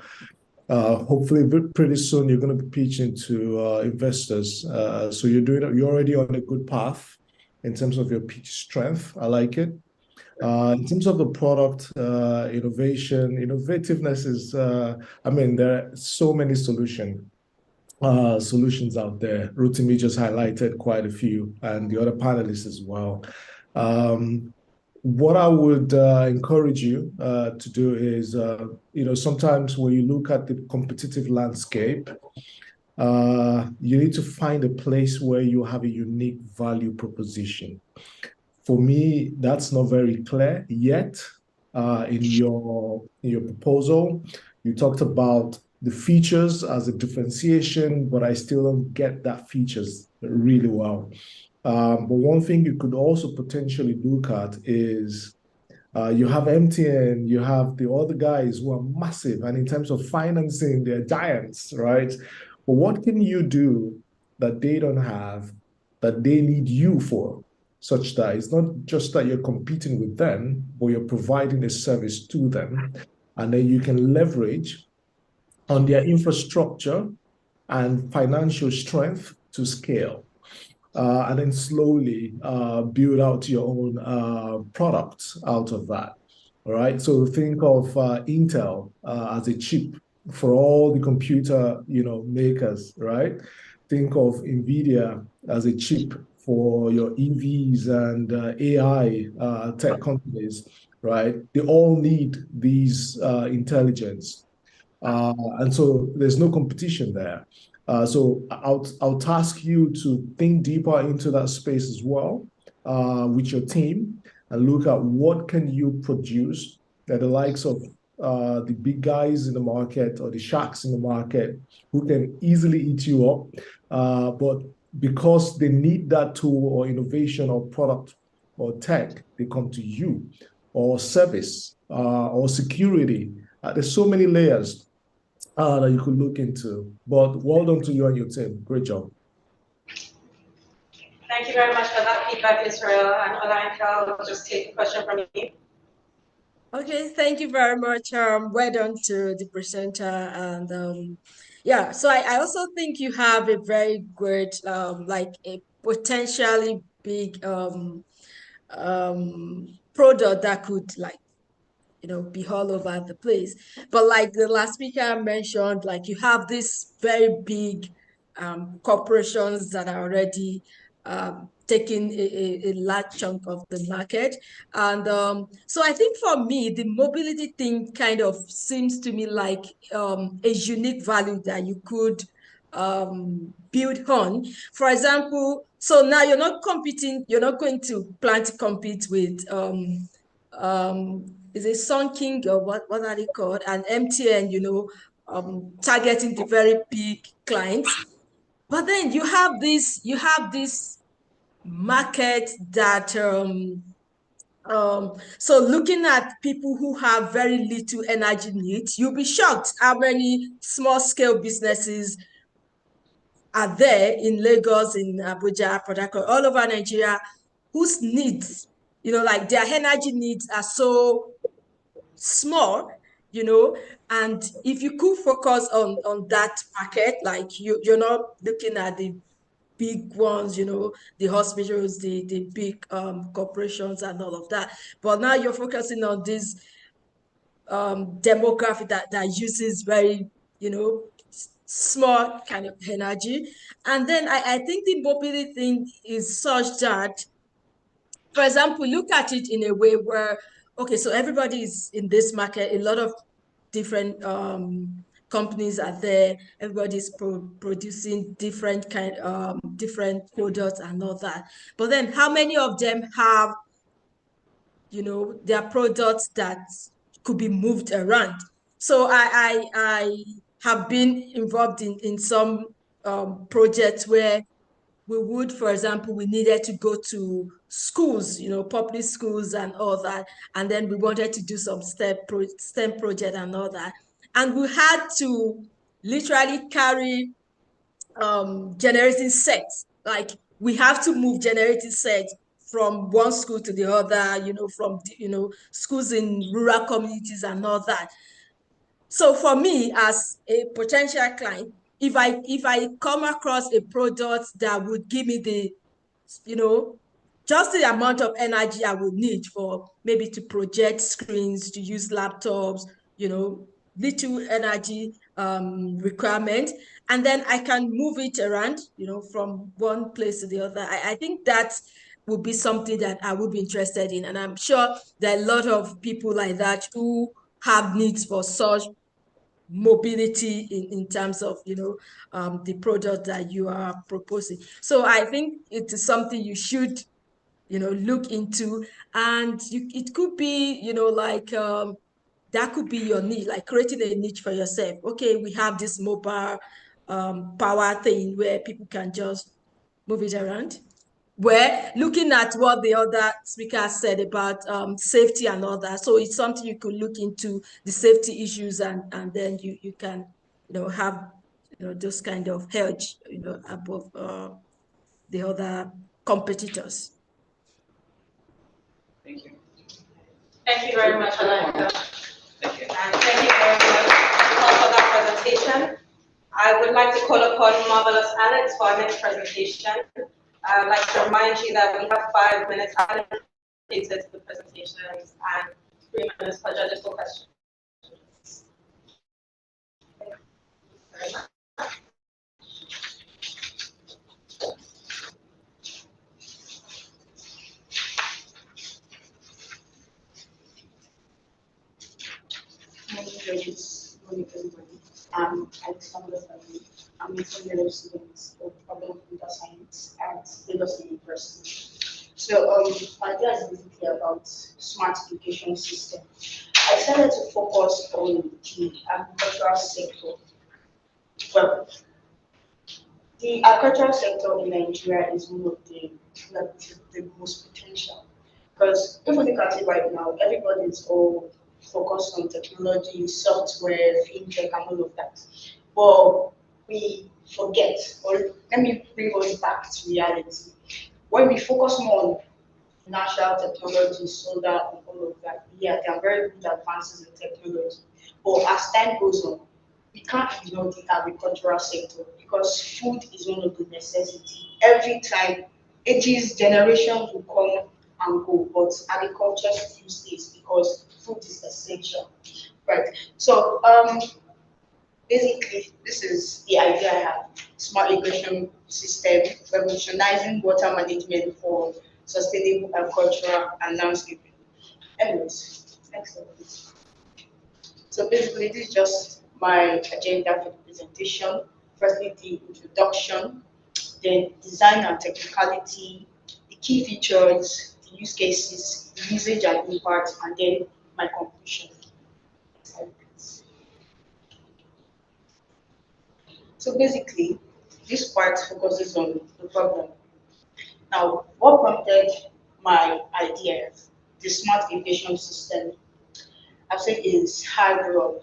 hopefully pretty soon you're going to be pitching to investors. So you're already on a good path in terms of your pitch strength. I like it. In terms of the product innovativeness is, there are so many solutions out there. Rotimi just highlighted quite a few, and the other panelists as well. What I would encourage you to do is, sometimes when you look at the competitive landscape, you need to find a place where you have a unique value proposition. For me, that's not very clear yet. In your proposal, you talked about the features as a differentiation, but I still don't get that features really well. But one thing you could also potentially look at is you have MTN, you have the other guys who are massive, and in terms of financing, they're giants, right? But what can you do that they don't have, that they need you for? Such that it's not just that you're competing with them, but you're providing a service to them. And then you can leverage on their infrastructure and financial strength to scale. And then slowly build out your own products out of that. All right. So think of Intel as a chip for all the computer, makers, right? Think of NVIDIA as a chip for your EVs and AI tech companies, right? They all need these intelligence. And so there's no competition there. So I'll task you to think deeper into that space as well with your team and look at what can you produce that the likes of the big guys in the market or the sharks in the market who can easily eat you up. But because they need that tool or innovation or product or tech, they come to you, or service or security. There's so many layers that you could look into. But well done to you and your team. Great job. Thank you very much for that feedback, Israel. And Olanka, I'll just take a question from you. Okay, thank you very much. Well done to the presenter. And yeah, so I also think you have a very great, like a potentially big product that could be all over the place. But like the last speaker mentioned, like you have these very big corporations that are already taking a large chunk of the market. And so I think for me, the mobility thing kind of seems to me like a unique value that you could build on. For example, so now you're not going to plan to compete with is it Sun King or what are they called? And MTN, targeting the very big clients. But then you have this market that so looking at people who have very little energy needs, you'll be shocked how many small scale businesses are there in Lagos, in Abuja, Port Harcourt, all over Nigeria, whose needs, like their energy needs are so small, and if you could focus on that market, like you're not looking at the big ones, the hospitals, the big corporations and all of that, but now you're focusing on this demographic that uses very, small kind of energy. And then I think the mobility thing is such that, for example, look at it in a way where, okay, so everybody is in this market, a lot of different companies are there, everybody's producing different different products and all that. But then how many of them have, their products that could be moved around? So I have been involved in some projects where we would, for example, we needed to go to schools, public schools and all that. And then we wanted to do some STEM project and all that. And we had to literally carry generating sets. Like we have to move generating sets from one school to the other, from, schools in rural communities and all that. So for me, as a potential client, if I come across a product that would give me the, just the amount of energy I would need for maybe to project screens, to use laptops, little energy requirement, and then I can move it around, from one place to the other. I think that would be something that I would be interested in. And I'm sure there are a lot of people like that who have needs for such mobility in terms of the product that you are proposing. So I think it is something you should look into, and it could be like that could be your niche, like creating a niche for yourself. Okay, we have this mobile power thing where people can just move it around. Where looking at what the other speaker said about safety and all that, so it's something you could look into, the safety issues, and then you can have those kind of hedge above the other competitors. Thank you. Thank you very much, Alana. Thank you. And thank you very much for that presentation. I would like to call upon Marvelous Alex for our next presentation. I'd like to remind you that we have 5 minutes allocated to the presentations and 3 minutes for judges for questions. Thank you very much. Morning, everybody. I'm Alexander Fadi. I'm a senior student of Urban Computer Science at Lagos University. So, my idea is basically about smart education system. I decided to focus on the agricultural sector. Well, the agricultural sector in Nigeria is one of the most potential, because if we look at it right now, everybody is all focused on technology, software, fintech, and all of that. But we forget, or let me bring us back to reality. When we focus more on natural technology, solar, and all of that, yeah, there are very good advances in technology. But as time goes on, we can't ignore the agricultural sector, because food is one of the necessities. Every time, ages, generations will come and go, but agriculture still stays because food is essential, right? So basically, this is the idea I have: smart irrigation system, revolutionizing water management for sustainable agriculture and landscaping. Anyways, next slide, please. So basically, this is just my agenda for the presentation. Firstly, the introduction, then design and technicality, the key features, the use cases, the usage and impact, and then my conclusion. So basically, this part focuses on the problem. Now, what prompted my idea, the smart irrigation system, I say is hard work.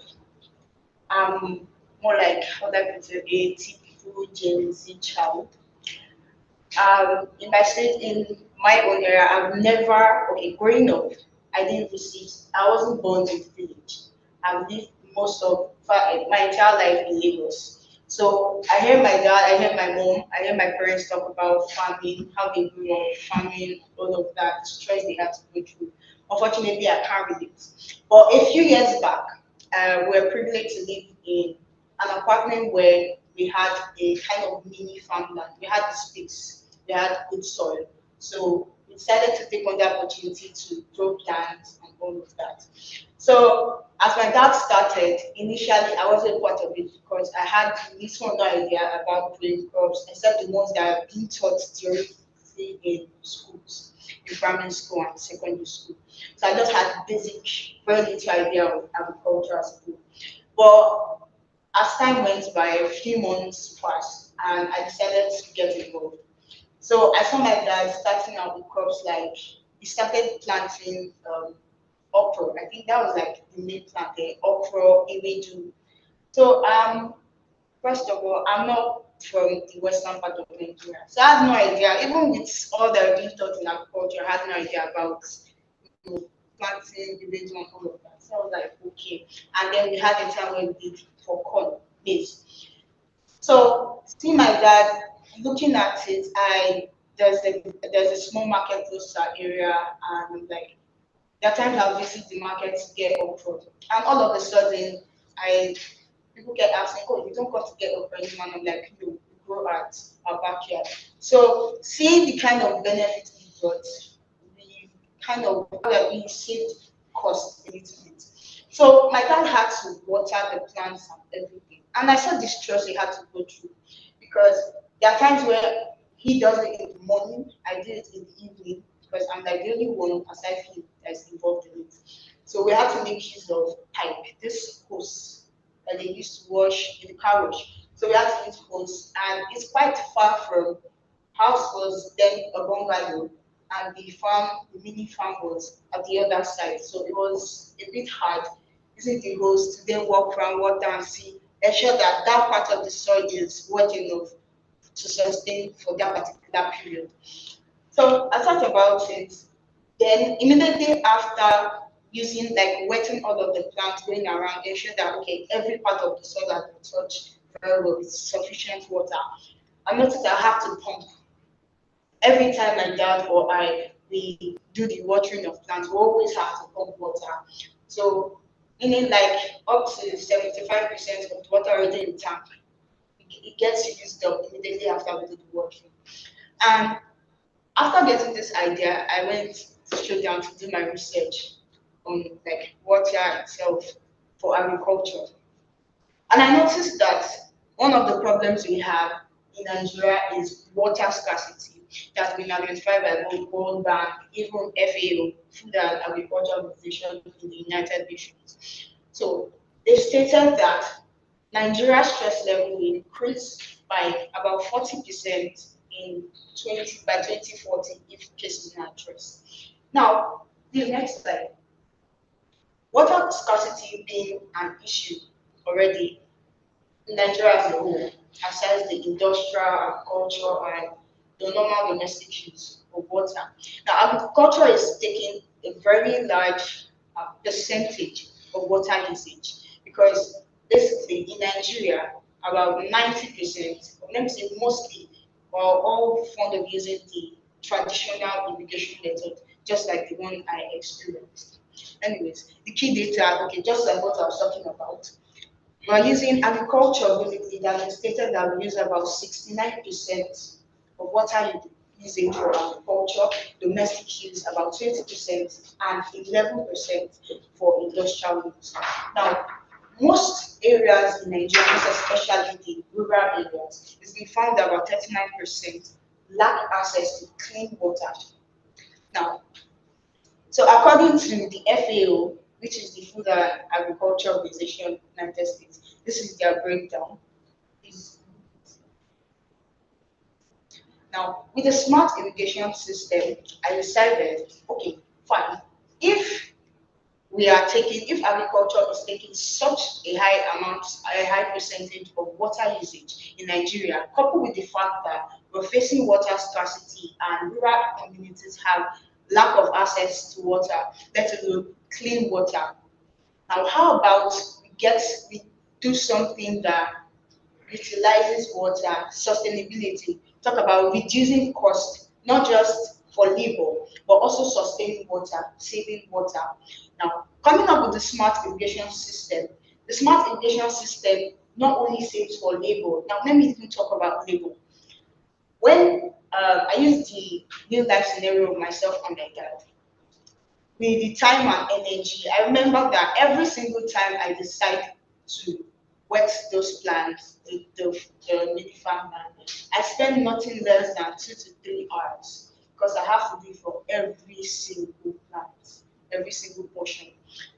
I'm more like what I consider a typical Gen Z child. In my state, in my own area, I've never, okay, growing up, I didn't visit, I wasn't born in the village. I've lived most of my entire life in Lagos. So I hear my dad, I hear my mom, I hear my parents talk about farming, how they grew up, farming, all of that, the stress they had to go through. Unfortunately, I can't relate. But a few years back, we were privileged to live in an apartment where we had a kind of mini farmland. We had the space, we had good soil. So we decided to take on the opportunity to grow plants and all of that. So as my dad started, initially I wasn't part of it because I had little no idea about growing crops except the ones that are being taught theoretically in schools, in primary school and secondary school. So I just had basic, very little idea of agriculture as a whole. But as time went by, a few months passed, and I decided to get involved. So I saw my dad starting out with crops like he started planting okra. I think that was like the main plant there, okra, ewedu. So first of all, I'm not from the western part of Nigeria, so I had no idea. Even with all that being taught in agriculture, I had no idea about planting, ewedu, and all of that. So I was like, okay. And then we had a time when we did for corn, maize. So see my dad looking at it, there's a small market close to our area, and like there are times I'll visit the market to get okra, and all of a sudden I people get asking, oh, you don't got to get okra anymore. And I'm like, no, we grow at our backyard. So seeing the kind of benefit we got, we kind of like we saved cost a little bit. So my dad had to water the plants and everything. And I saw this trust he had to go through because there are times where he does it in the morning, I do it in the evening because I'm like the only one aside from him that's involved in it. So we had to make use of pipe, this hose that they used to wash in the car wash. So we had to use hose, and it's quite far from house was then a bungalow, and the mini farm was at the other side. So it was a bit hard using the hose to then walk around, water, and see, ensure that that part of the soil is wet enough to sustain for that particular period. So I thought about it. Then immediately after using like wetting all of the plants going around, ensure that okay, every part of the soil has been touched very well with sufficient water. I noticed I have to pump every time my dad or I we do the watering of plants. We always have to pump water. So meaning like up to 75% of the water already in the tank, it gets used up immediately after we do the watering. And after getting this idea, I went straight down to do my research on like water itself for agriculture. And I noticed that one of the problems we have in Nigeria is water scarcity that's been identified by both World Bank, even FAO, Food and Agriculture Organization in the United Nations. So they stated that Nigeria's stress level will increase by about 40% in 2040 if cases are addressed. Now, the next slide. Water scarcity being an issue already in Nigeria as a whole, aside the industrial, agriculture, and the normal domestic use of water. Now, agriculture is taking a very large percentage of water usage because basically in Nigeria, about 90%, or let me say mostly, are all fond of using the traditional irrigation method, just like the one I experienced. Anyways, the key data, okay, just like what I was talking about, we're using agriculture basically that is stated that we use about 69% of water usage for agriculture, domestic use about 20%, and 11% for industrial use. Now, most areas in Nigeria, especially the rural areas, it's been found that about 39% lack access to clean water. Now, so according to the FAO, which is the Food and Agriculture Organization of the United States, this is their breakdown. Now, with the smart irrigation system, I decided, okay, fine. If agriculture is taking such a high percentage of water usage in Nigeria, coupled with the fact that we're facing water scarcity and rural communities have lack of access to water, let alone clean water. Now, how about we do something that utilizes water, sustainability, talk about reducing cost, not just for labor, but also sustaining water, saving water. Now, coming up with the smart irrigation system, the smart irrigation system not only saves for labor, now let me even talk about labor. When I use the real life scenario of myself and my dad. With the time and energy, I remember that every single time I decide to wet those plants, the mini farmland, I spend nothing less than 2 to 3 hours because I have to do it for every single plant, every single portion.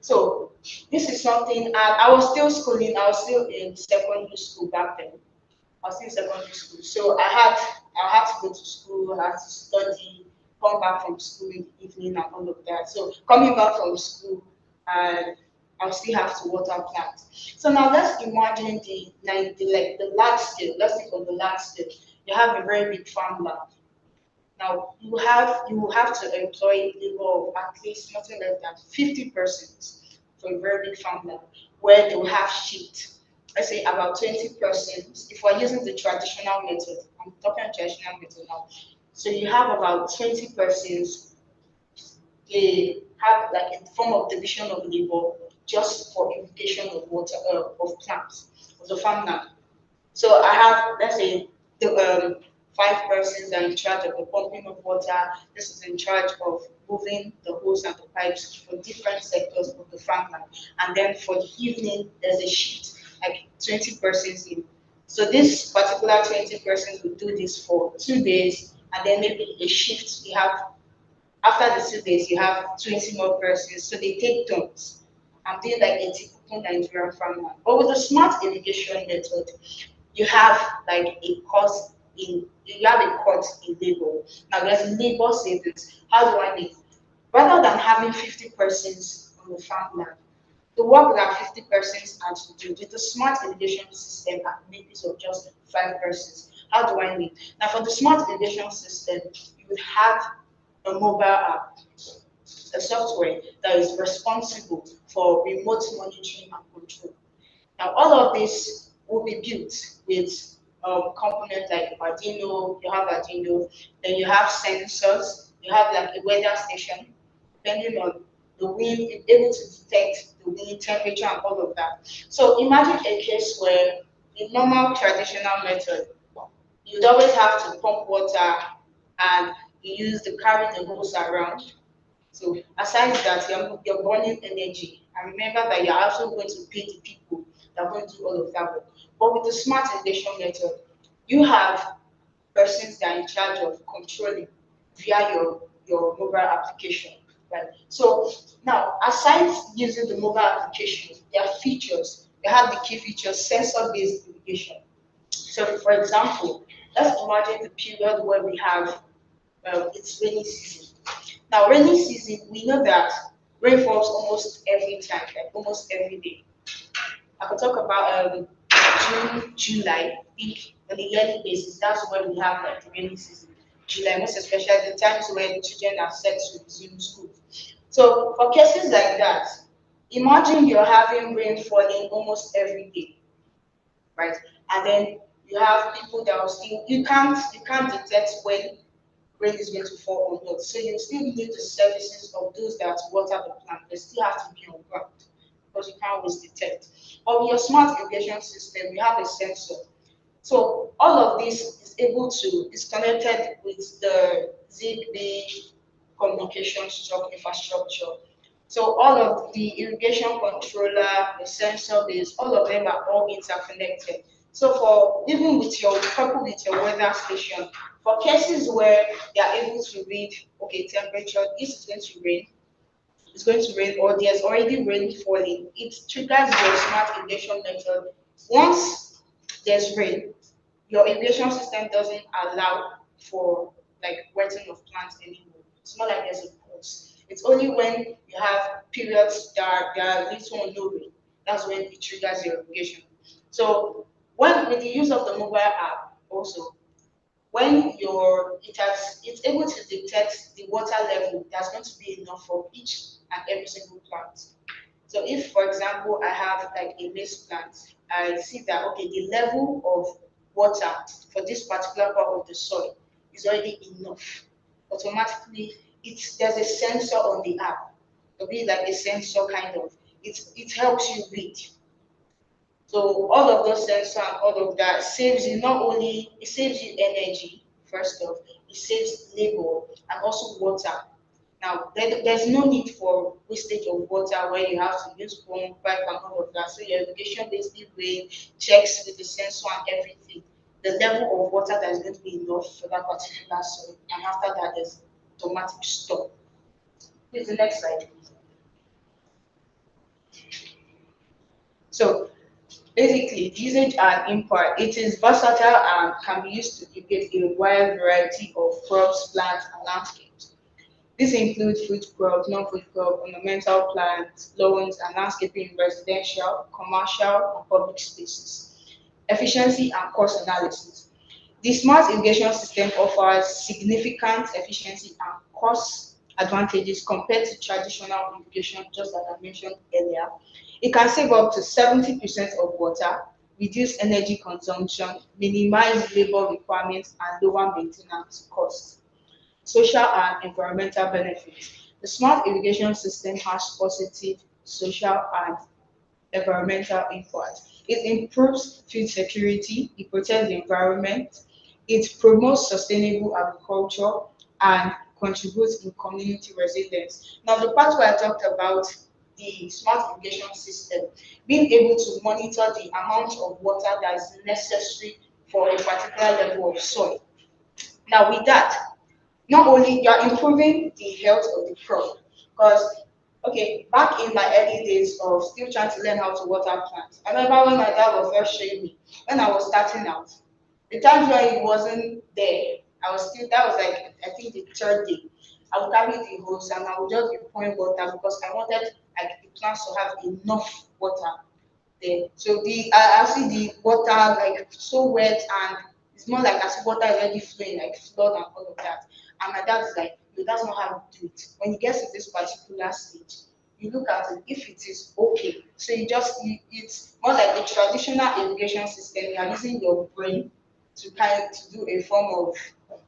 So this is something, I was still schooling, I was still in secondary school back then. I was in secondary school. So I had to go to school, I had to study, come back from school in the evening and all of that. So coming back from school, I'll still have to water plants. So now let's imagine the large scale. Let's think of the large scale. You have a very big farmland. Now you will have to employ labor of at least nothing less than 50 persons for a very big farmland where they will have shift. Let's say about 20 persons. If we're using the traditional method, I'm talking traditional method now. So you have about 20 persons. They have like a form of division of labor just for irrigation of water of plants of the farmland. So I have, let's say, the 5 persons are in charge of the pumping of water. This is in charge of moving the hose and the pipes for different sectors of the farmland. And then for the evening, there's a shift, like 20 persons in. So this particular 20 persons will do this for 2 days, and then maybe a shift. You have after the 2 days, you have 20 more persons. So they take turns. I'm doing like a typical Nigerian farmland. But with the smart irrigation method, you have like a cost in you have a cut in labor. Now there's labor savings. How do I mean? Rather than having 50 persons on the farmland, the work that 50 persons had to do with the smart irrigation system at maybe of just 5 persons. How do I mean? Now for the smart irrigation system, you would have a mobile app, a software that is responsible for remote monitoring and control. Now, all of this will be built with components like Arduino, you have Arduino, then you have sensors, you have like a weather station, depending on the wind, it's able to detect the wind, temperature, and all of that. So imagine a case where in normal traditional method, you'd always have to pump water and you use the carry the hose around. So aside that, you're burning energy. And remember that you're also going to pay the people that are going to do all of that work. But with the smart irrigation method, you have persons that are in charge of controlling via your mobile application. Right. So now, aside using the mobile application, there are features. They have the key features, sensor-based irrigation. So for example, let's imagine the period where we have it's rainy season. Now, rainy season, we know that rain falls almost every time, like almost every day. I could talk about June, July. I think on a yearly basis, that's when we have like the rainy season. July, most especially the times when children are set to resume school. So for cases like that, imagine you're having rain falling almost every day, right? And then you have people that are still you can't detect when rain is going to fall or not. So you still need the services of those that water the plant. They still have to be on ground because you can't always detect. But with your smart irrigation system, you have a sensor. So all of this is connected with the ZigBee communication infrastructure. So all of the irrigation controller, the sensor base, all of them are all interconnected. So for even with your coupled with your weather station, for cases where they are able to read, okay, temperature, this is going to rain, it's going to rain, or there's already rain falling, it triggers your smart irrigation method. Once there's rain, your irrigation system doesn't allow for like wetting of plants anymore. It's not like there's a pause. It's only when you have periods that are little or no rain, that's when it triggers your irrigation. So when with the use of the mobile app also, when it's able to detect the water level that's going to be enough for each and every single plant. So if, for example, I have like a maize plant, I see that, okay, the level of water for this particular part of the soil is already enough. Automatically, there's a sensor on the app. It'll be like a sensor kind of. It helps you read. So all of those sensors and all of that saves you not only it saves you energy first off. It saves labor and also water. Now, there's no need for wastage of water where you have to use pump, pipe, and all of that. So your irrigation basically rain checks with the sensor and everything, the level of water that is going to be enough for that particular soil. And after that, there's automatic stop. Please, the next slide. So basically, usage and import, it is versatile and can be used to irrigate a wide variety of crops, plants, and landscapes. These include food crops, non-food crops, ornamental plants, lawns, and landscaping in residential, commercial, and public spaces. Efficiency and cost analysis. The smart irrigation system offers significant efficiency and cost advantages compared to traditional irrigation, just like I mentioned earlier. It can save up to 70% of water, reduce energy consumption, minimize labor requirements, and lower maintenance costs. Social and environmental benefits. The smart irrigation system has positive social and environmental impact. It improves food security, it protects the environment, it promotes sustainable agriculture, and contributes in community resilience. Now, the part where I talked about the smart irrigation system, being able to monitor the amount of water that is necessary for a particular level of soil. Now, with that, not only you're improving the health of the crop, because okay, back in my early days of still trying to learn how to water plants, I remember when my dad was first showing me when I was starting out. The times when he wasn't there, I was still that was like I think the third day. I would carry the hose and I would just be pouring water because I wanted like the plants to have enough water there. So I see the water like so wet and it's more like as if water is already flowing, like flood and all of that. And my dad is like, no, that's not how you do it. When you get to this particular stage, you look at it if it is okay. So it's more like the traditional irrigation system. You are using your brain to to do a form of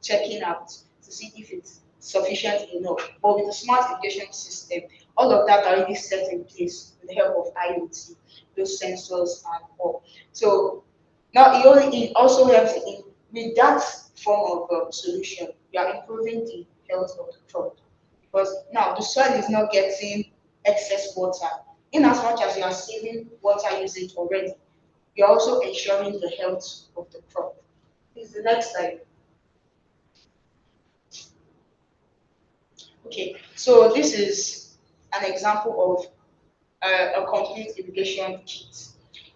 checking out to see if it's sufficient enough. But with the smart irrigation system, all of that are already set in place with the help of IoT, those sensors and all. So now it also helps in with that form of solution. You are improving the health of the crop because now the soil is not getting excess water. In as much as you are saving water usage already, you are also ensuring the health of the crop. This is the next slide. Okay, so this is an example of a complete irrigation kit.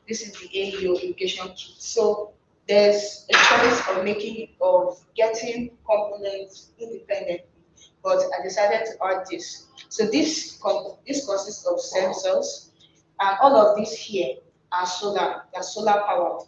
This is the AEO irrigation kit. So there's a choice of getting components independently, but I decided to add this. So this consists of sensors, and all of these here are solar. They're solar powered.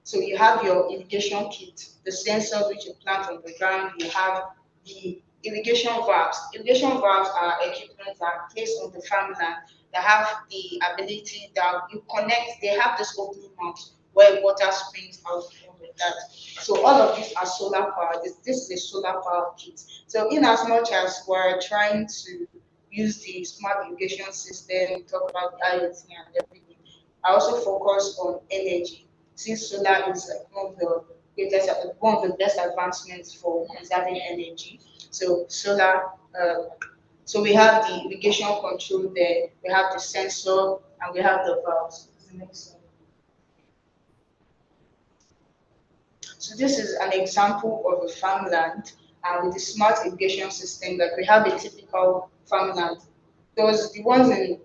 So you have your irrigation kit, the sensors which you plant on the ground, you have the irrigation valves. Irrigation valves are equipment that are placed on the farmland that have the ability that you connect, they have this opening mount where water springs out from that. So all of these are solar powered. This is a solar powered kit. So in as much as we're trying to use the smart irrigation system, talk about IoT and everything, I also focus on energy since solar is like one of the best advancements for conserving energy. So solar, so we have the irrigation control there, we have the sensor, and we have the valves. The next one. So this is an example of a farmland with the smart irrigation system. Like we have a typical farmland. Those the ones in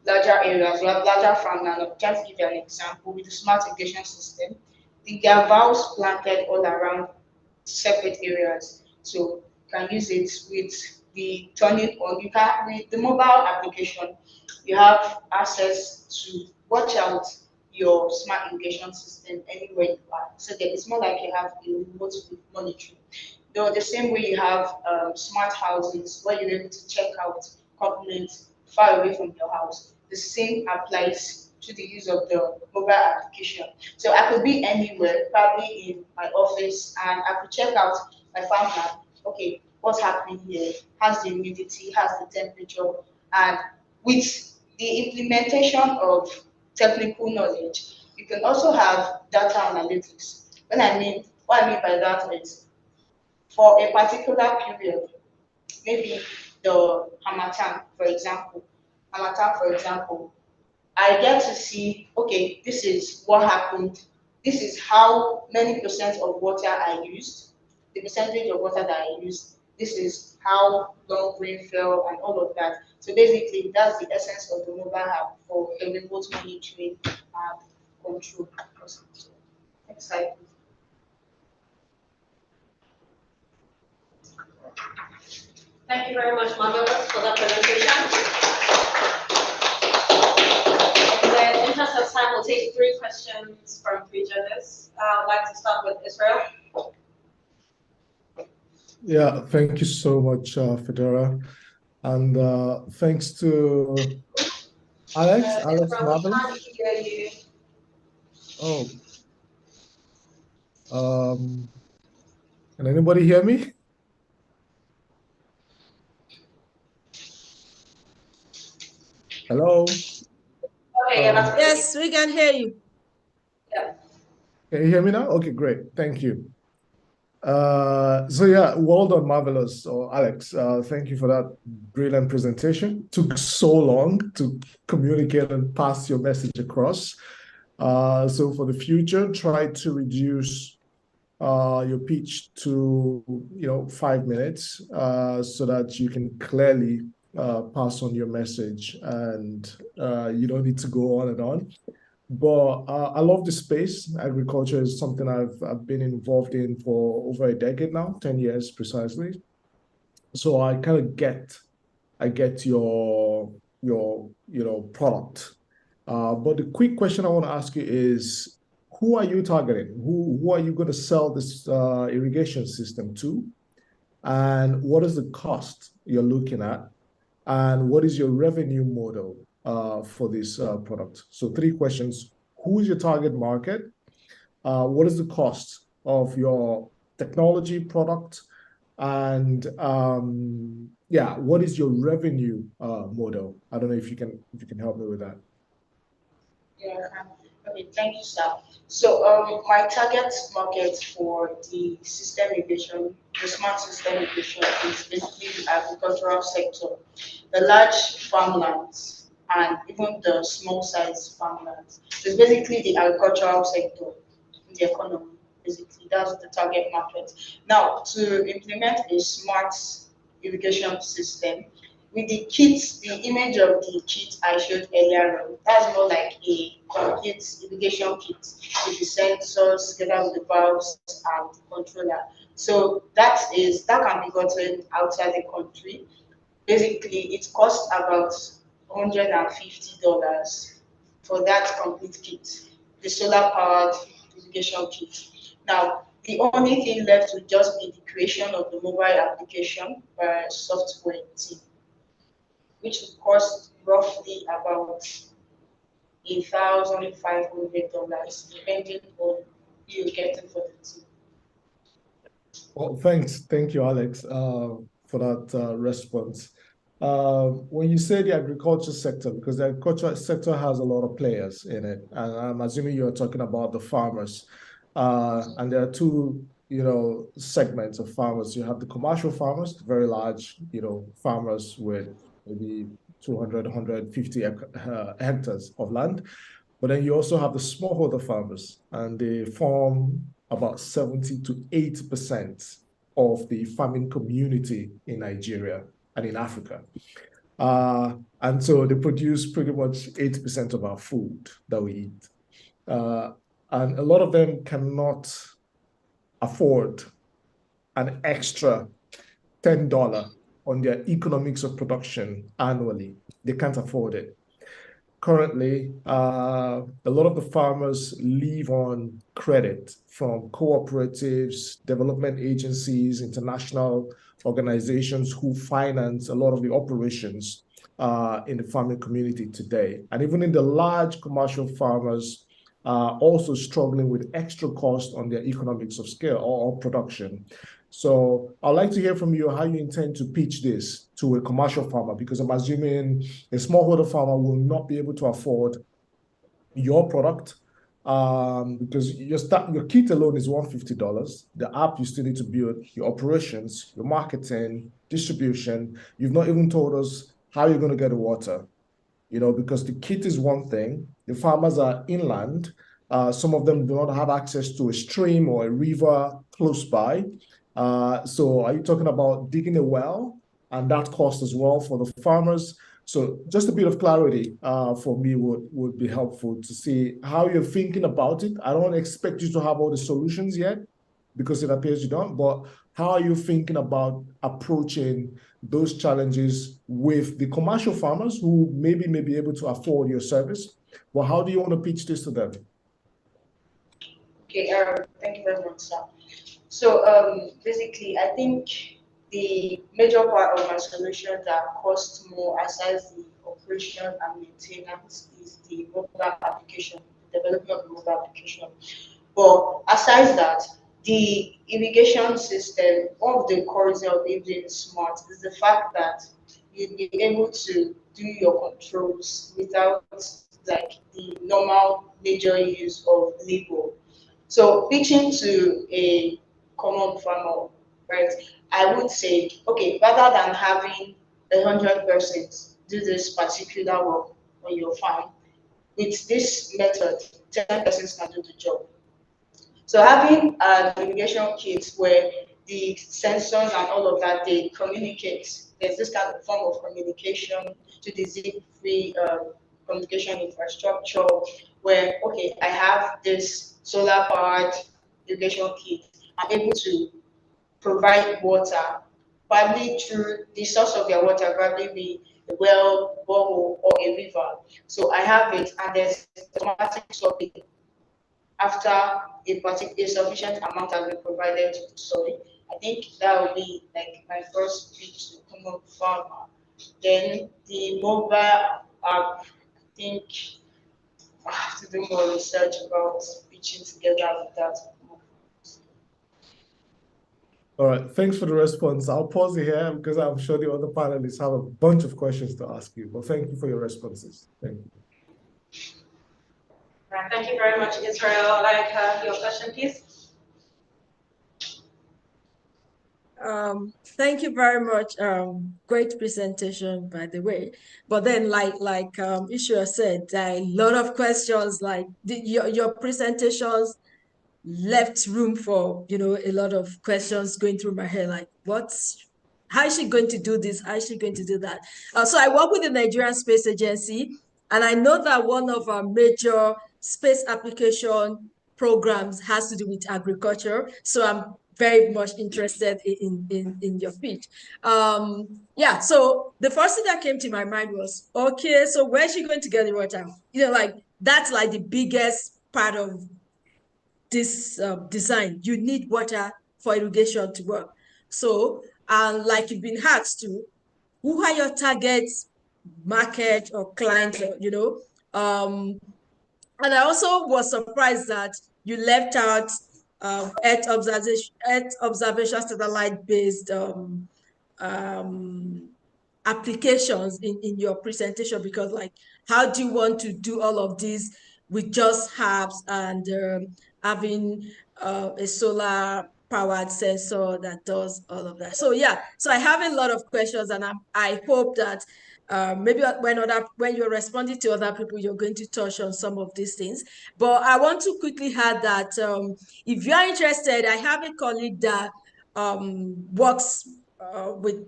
larger areas, we have larger farmland. I'm trying to give you an example with the smart irrigation system. There are valves planted all around separate areas. So you can use it with the turning on. You can with the mobile application, you have access to watch out your smart irrigation system anywhere you are. So that it's more like you have a remote monitoring. Though the same way you have smart houses where you're able to check out components far away from your house. The same applies to the use of the mobile application. So I could be anywhere, probably in my office, and I could check out my farmland. Okay, what's happening here? How's the humidity? How's the temperature? And with the implementation of technical knowledge, you can also have data analytics. What I mean by that is for a particular period, maybe the Hamatan, for example, I get to see, okay, this is what happened. This is how many percent of water I used, the percentage of water that I used. This is how long rain fell and all of that. So basically, that's the essence of the mobile app for the remote monitoring and control. Next slide, please. Thank you very much, Marvelous, for that presentation. In the interest of time, we'll take 3 questions from 3 judges. I'd like to start with Israel. Yeah, thank you so much, Federa. And thanks to Alex Israel, we Marvelous. can't hear you. Oh, can anybody hear me? Hello? Okay, yeah, that's Yes, we can hear you. Yeah. Can you hear me now? Okay, great. Thank you. So yeah, well done, Marvelous, or Alex. Thank you for that brilliant presentation. Took so long to communicate and pass your message across. So for the future, try to reduce your pitch to 5 minutes so that you can clearly pass on your message and you don't need to go on and on. But I love the space. Agriculture is something I've been involved in for over a decade now, 10 years precisely. So I kind of get your product. But the quick question I want to ask you is, who are you targeting? Who are you going to sell this irrigation system to? And what is the cost you're looking at? And what is your revenue model for this product? So 3 questions. Who is your target market? What is the cost of your technology product? And yeah, what is your revenue model? I don't know if you can help me with that. Yeah, okay, thank you, sir. So my target market for the system innovation, the smart system innovation, is basically the agricultural sector, the large farmlands, and even the small size farmlands. It's basically the agricultural sector in the economy. Basically, that's the target market. Now, to implement a smart irrigation system, with the kit, the image of the kit I showed earlier on, that's more like a complete irrigation kit with the sensors together with the valves and the controller. So that can be gotten outside the country. Basically, it costs about $150 for that complete kit, the solar powered irrigation kit. Now, the only thing left would just be the creation of the mobile application by software team, which would cost roughly about $1,500, depending on who you're getting for the team. Well, thank you, Alex, for that response. When you say the agriculture sector, because the agriculture sector has a lot of players in it, and I'm assuming you're talking about the farmers. And there are 2, segments of farmers. You have the commercial farmers, very large, farmers with maybe 200, 150 hectares of land. But then you also have the smallholder farmers, and they form about 70 to 80% of the farming community in Nigeria and in Africa. And so they produce pretty much 80% of our food that we eat. And a lot of them cannot afford an extra $10 on their economics of production annually. They can't afford it. Currently, a lot of the farmers live on credit from cooperatives, development agencies, international organizations who finance a lot of the operations in the farming community today. And even in the large commercial farmers, also struggling with extra cost on their economics of scale or production. So I'd like to hear from you how you intend to pitch this to a commercial farmer, because I'm assuming a smallholder farmer will not be able to afford your product because your kit alone is $150. The app you still need to build, your operations, your marketing, distribution. You've not even told us how you're going to get the water, because the kit is one thing. The farmers are inland. Some of them do not have access to a stream or a river close by. So are you talking about digging a well and that cost as well for the farmers? So just a bit of clarity for me would be helpful to see how you're thinking about it. I don't expect you to have all the solutions yet because it appears you don't, but how are you thinking about approaching those challenges with the commercial farmers who maybe may be able to afford your service? Well, how do you want to pitch this to them? Okay, thank you very much, sir. So basically, I think the major part of my solution that costs more aside the operation and maintenance is the mobile application, the development of the mobile application. But aside that, the irrigation system, one of the core reasons of it being smart is the fact that you'll be able to do your controls without like the normal major use of labor. So pitching to a common farmer, right? I would say, okay, rather than having 100% do this particular work on your farm, with this method, 10% can do the job. So having an irrigation kit where the sensors and all of that, they communicate. There's this kind of form of communication to the zip-free communication infrastructure where, okay, I have this solar-powered irrigation kit. I'm able to provide water, probably through the source of their water, probably be a well, borehole, or a river. So I have it, and there's automatic swapping after a sufficient amount has been provided to the soil. I think that would be like my first pitch to common farmer. Then the mobile app, I think I have to do more research about pitching together with that. All right, thanks for the response. I'll pause it here because I'm sure the other panelists have a bunch of questions to ask you, but thank you for your responses. Thank you. Right, thank you very much, Israel. Your question, please. Thank you very much. Great presentation, by the way. But then, like Ishua said, a lot of questions. Like your presentations left room for a lot of questions going through my head. Like, how is she going to do this? How is she going to do that? So I work with the Nigerian Space Agency, and I know that one of our major space application programs has to do with agriculture. So I'm very much interested in your pitch. Yeah, so the first thing that came to my mind was, okay, so where's she going to get the water? Like that's like the biggest part of this design. You need water for irrigation to work. So, and like you've been asked to, who are your target market or clients, and I also was surprised that you left out Earth observation satellite-based applications in your presentation, because like, how do you want to do all of this with just herbs and having a solar powered sensor that does all of that? So yeah, so I have a lot of questions, and I hope that maybe when you're responding to other people, you're going to touch on some of these things. But I want to quickly add that if you're interested, I have a colleague that works with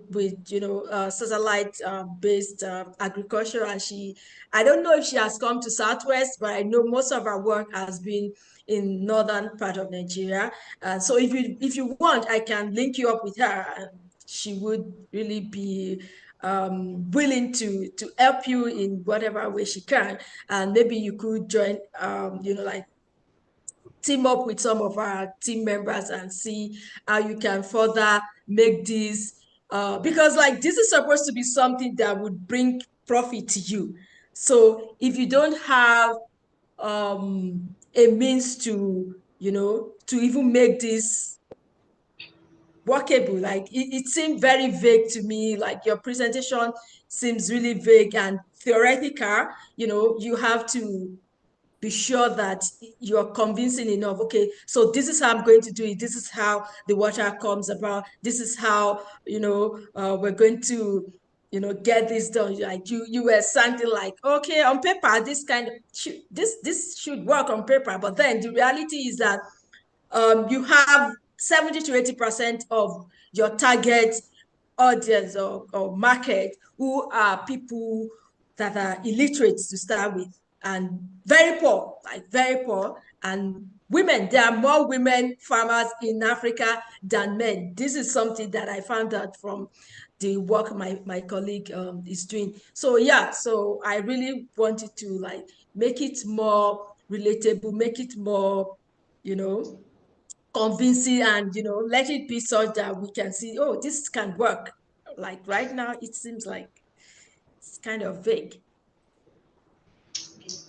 satellite based agriculture, and I don't know if she has come to Southwest, but I know most of her work has been in northern part of Nigeria. So if you want, I can link you up with her, and she would really be willing to help you in whatever way she can. And maybe you could join like team up with some of our team members and see how you can further make this because like this is supposed to be something that would bring profit to you. So if you don't have a means to to even make this workable, like it seemed very vague to me. Like your presentation seems really vague and theoretical. You have to be sure that you're convincing enough. Okay, so this is how I'm going to do it. This is how the water comes about. This is how, we're going to, get this done. Like you were something like, okay, on paper, this should work on paper. But then the reality is that you have 70 to 80% of your target audience or market who are people that are illiterate to start with and very poor, like very poor. And women, there are more women farmers in Africa than men. This is something that I found out from the work my colleague is doing. So yeah, so I really wanted to like make it more relatable, make it more, convincing, and let it be such that we can see, oh, this can work. Like right now it seems like it's kind of vague.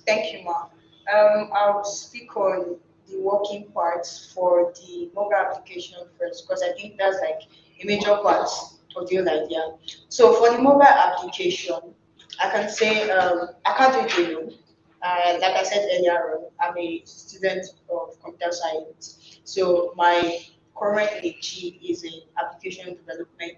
Thank you, Ma. I'll speak on the working parts for the mobile application first, because I think that's like a major part of the whole idea. So for the mobile application, I can say I can't do it alone. Like I said earlier on, I'm a student of computer science. So my current PhD is in application development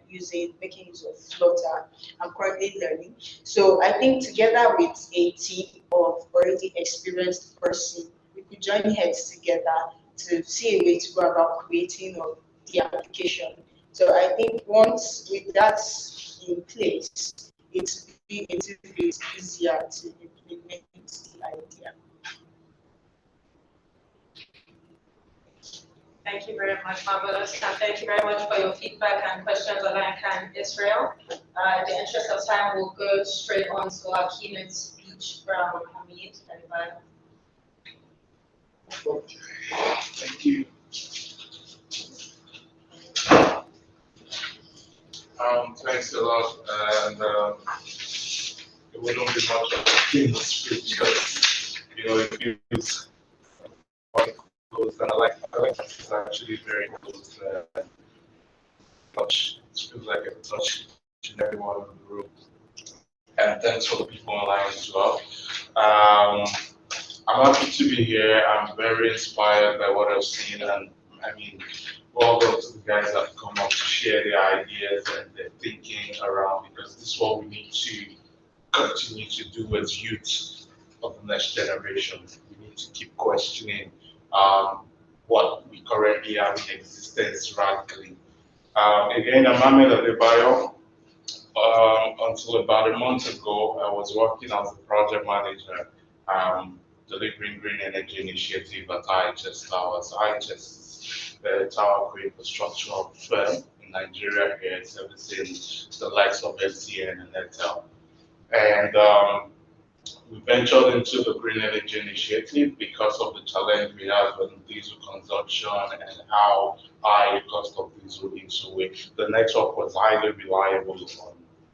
making use of Flutter. I'm currently learning. So I think together with a team of already experienced person, we could join heads together to see a way to go about creating of the application. So I think once with that in place, it's be a little bit easier to implement the idea. Thank you very much, Marvelous, and thank you very much for your feedback and questions on and Israel. In the interest of time, we'll go straight on to our keynote speech from Hamid and Ivan. Okay. Thank you. Thanks a lot, and it wouldn't be much of a keynote speech because it feels quite close, and I like that it's actually very close. Touch. It feels like a touch in everyone in the room. And thanks for the people online as well. I'm happy to be here. I'm very inspired by what I've seen, and I mean, well done to the guys that come up to share their ideas and their thinking around, because this is what we need to continue to do as youth of the next generation. We need to keep questioning what we currently have in existence radically. Again, I'm Ahmed Adebayo. Until about a month ago, I was working as a project manager, delivering green energy initiative at IHS Towers. IHS is the tower infrastructure firm in Nigeria here, servicing the likes of STN and Airtel. And we ventured into the green energy initiative because of the challenge we have in diesel consumption and how high the cost of diesel is. So the network was highly reliable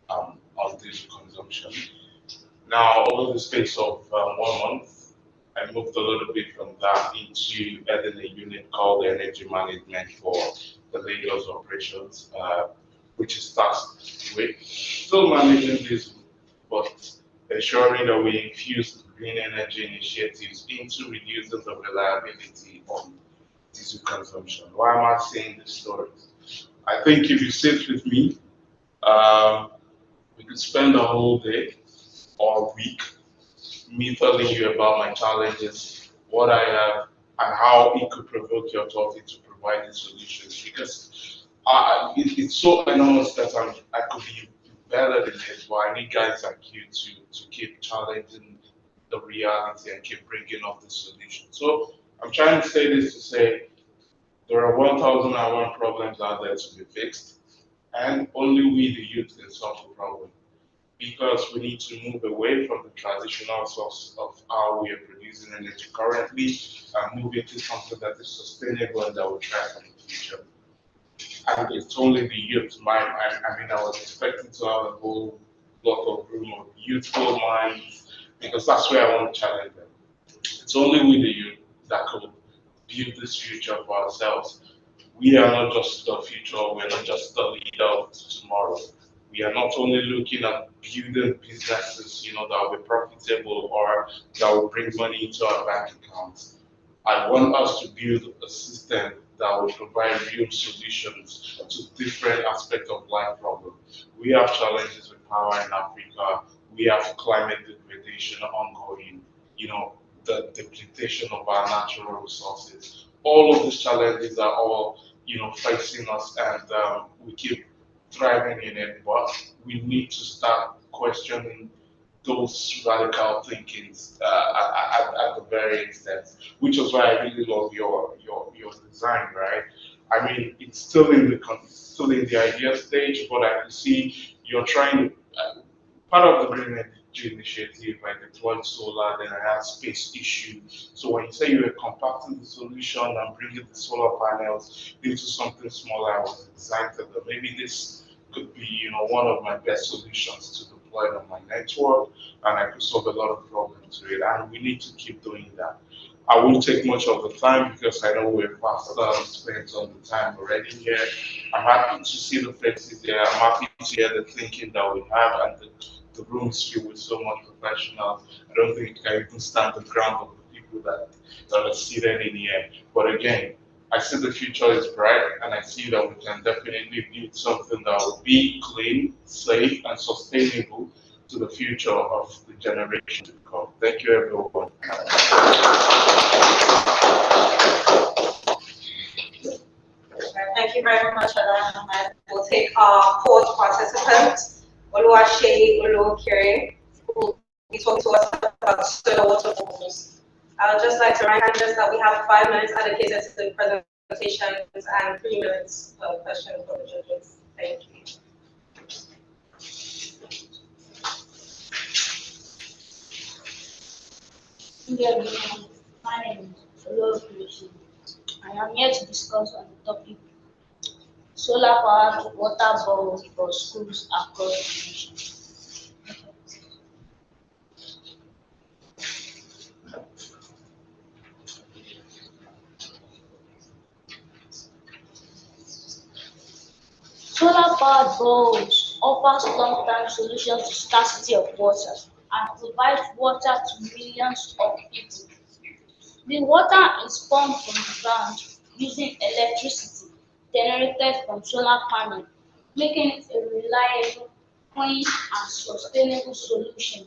on diesel consumption. Now, over the space of 1 month, I moved a little bit from that into adding a unit called the Energy Management for the Lagos operations, which is tasked with still managing diesel, but ensuring that we infuse green energy initiatives into reducing the reliability on diesel consumption. Why am I saying this story? I think if you sit with me, we could spend a whole day or week me telling you about my challenges, what I have, and how it could provoke your thought into providing solutions. Because it's so enormous that I could be better than this, but I need guys like you to keep challenging the reality and keep bringing up the solution. So I'm trying to say this to say there are 1,001 problems out there to be fixed, and only we, the youth, can solve the problem. Because we need to move away from the traditional source of how we are producing energy currently and move into something that is sustainable and that will thrive in the future. And it's only the youth. I mean, I was expecting to have a whole lot of room of youthful minds because that's where I want to challenge them. It's only with the youth that could build this future for ourselves. We are not just the future, we're not just the leader of tomorrow. We are not only looking at building businesses, that will be profitable or that will bring money into our bank accounts. I want us to build a system that will provide real solutions to different aspects of life problems. We have challenges with power in Africa. We have climate degradation ongoing, the depletion of our natural resources. All of these challenges are all, facing us, and we keep thriving in it, but we need to start questioning those radical thinkings at the very extent, which is why I really love your design, right? I mean, it's still in the idea stage, but I can see you're trying to part of the Green Energy Initiative, I deployed solar, then I had space issue. So when you say you were compacting the solution and bringing the solar panels into something smaller, I was excited that maybe this could be, one of my best solutions to deploy it on my network, and I could solve a lot of problems with it. And we need to keep doing that. I won't take much of the time because I know we're fast spent on the time already here. I'm happy to see the faces there. I'm happy to hear the thinking that we have, and the room is filled with so much professionals. I don't think I even stand the ground of the people that are seated in here. But again, I see the future is bright, and I see that we can definitely build something that will be clean, safe, and sustainable to the future of the generation to come. Thank you, everyone. Thank you very much for that, Ahmed. We'll take our fourth participant, Oluwaseyi Oluokere, who will be talking to us about solar water bowls. I would just like to remind us that we have 5 minutes allocated to the presentations and 3 minutes per question for the judges. Thank you. Good evening. My name is Oluokere. I am here to discuss on the topic solar powered water bowl for schools across the nation. Solar powered bowls offers long-term solution to scarcity of water and provides water to millions of people. The water is pumped from the ground using electricity generated from solar panels, making it a reliable, clean, and sustainable solution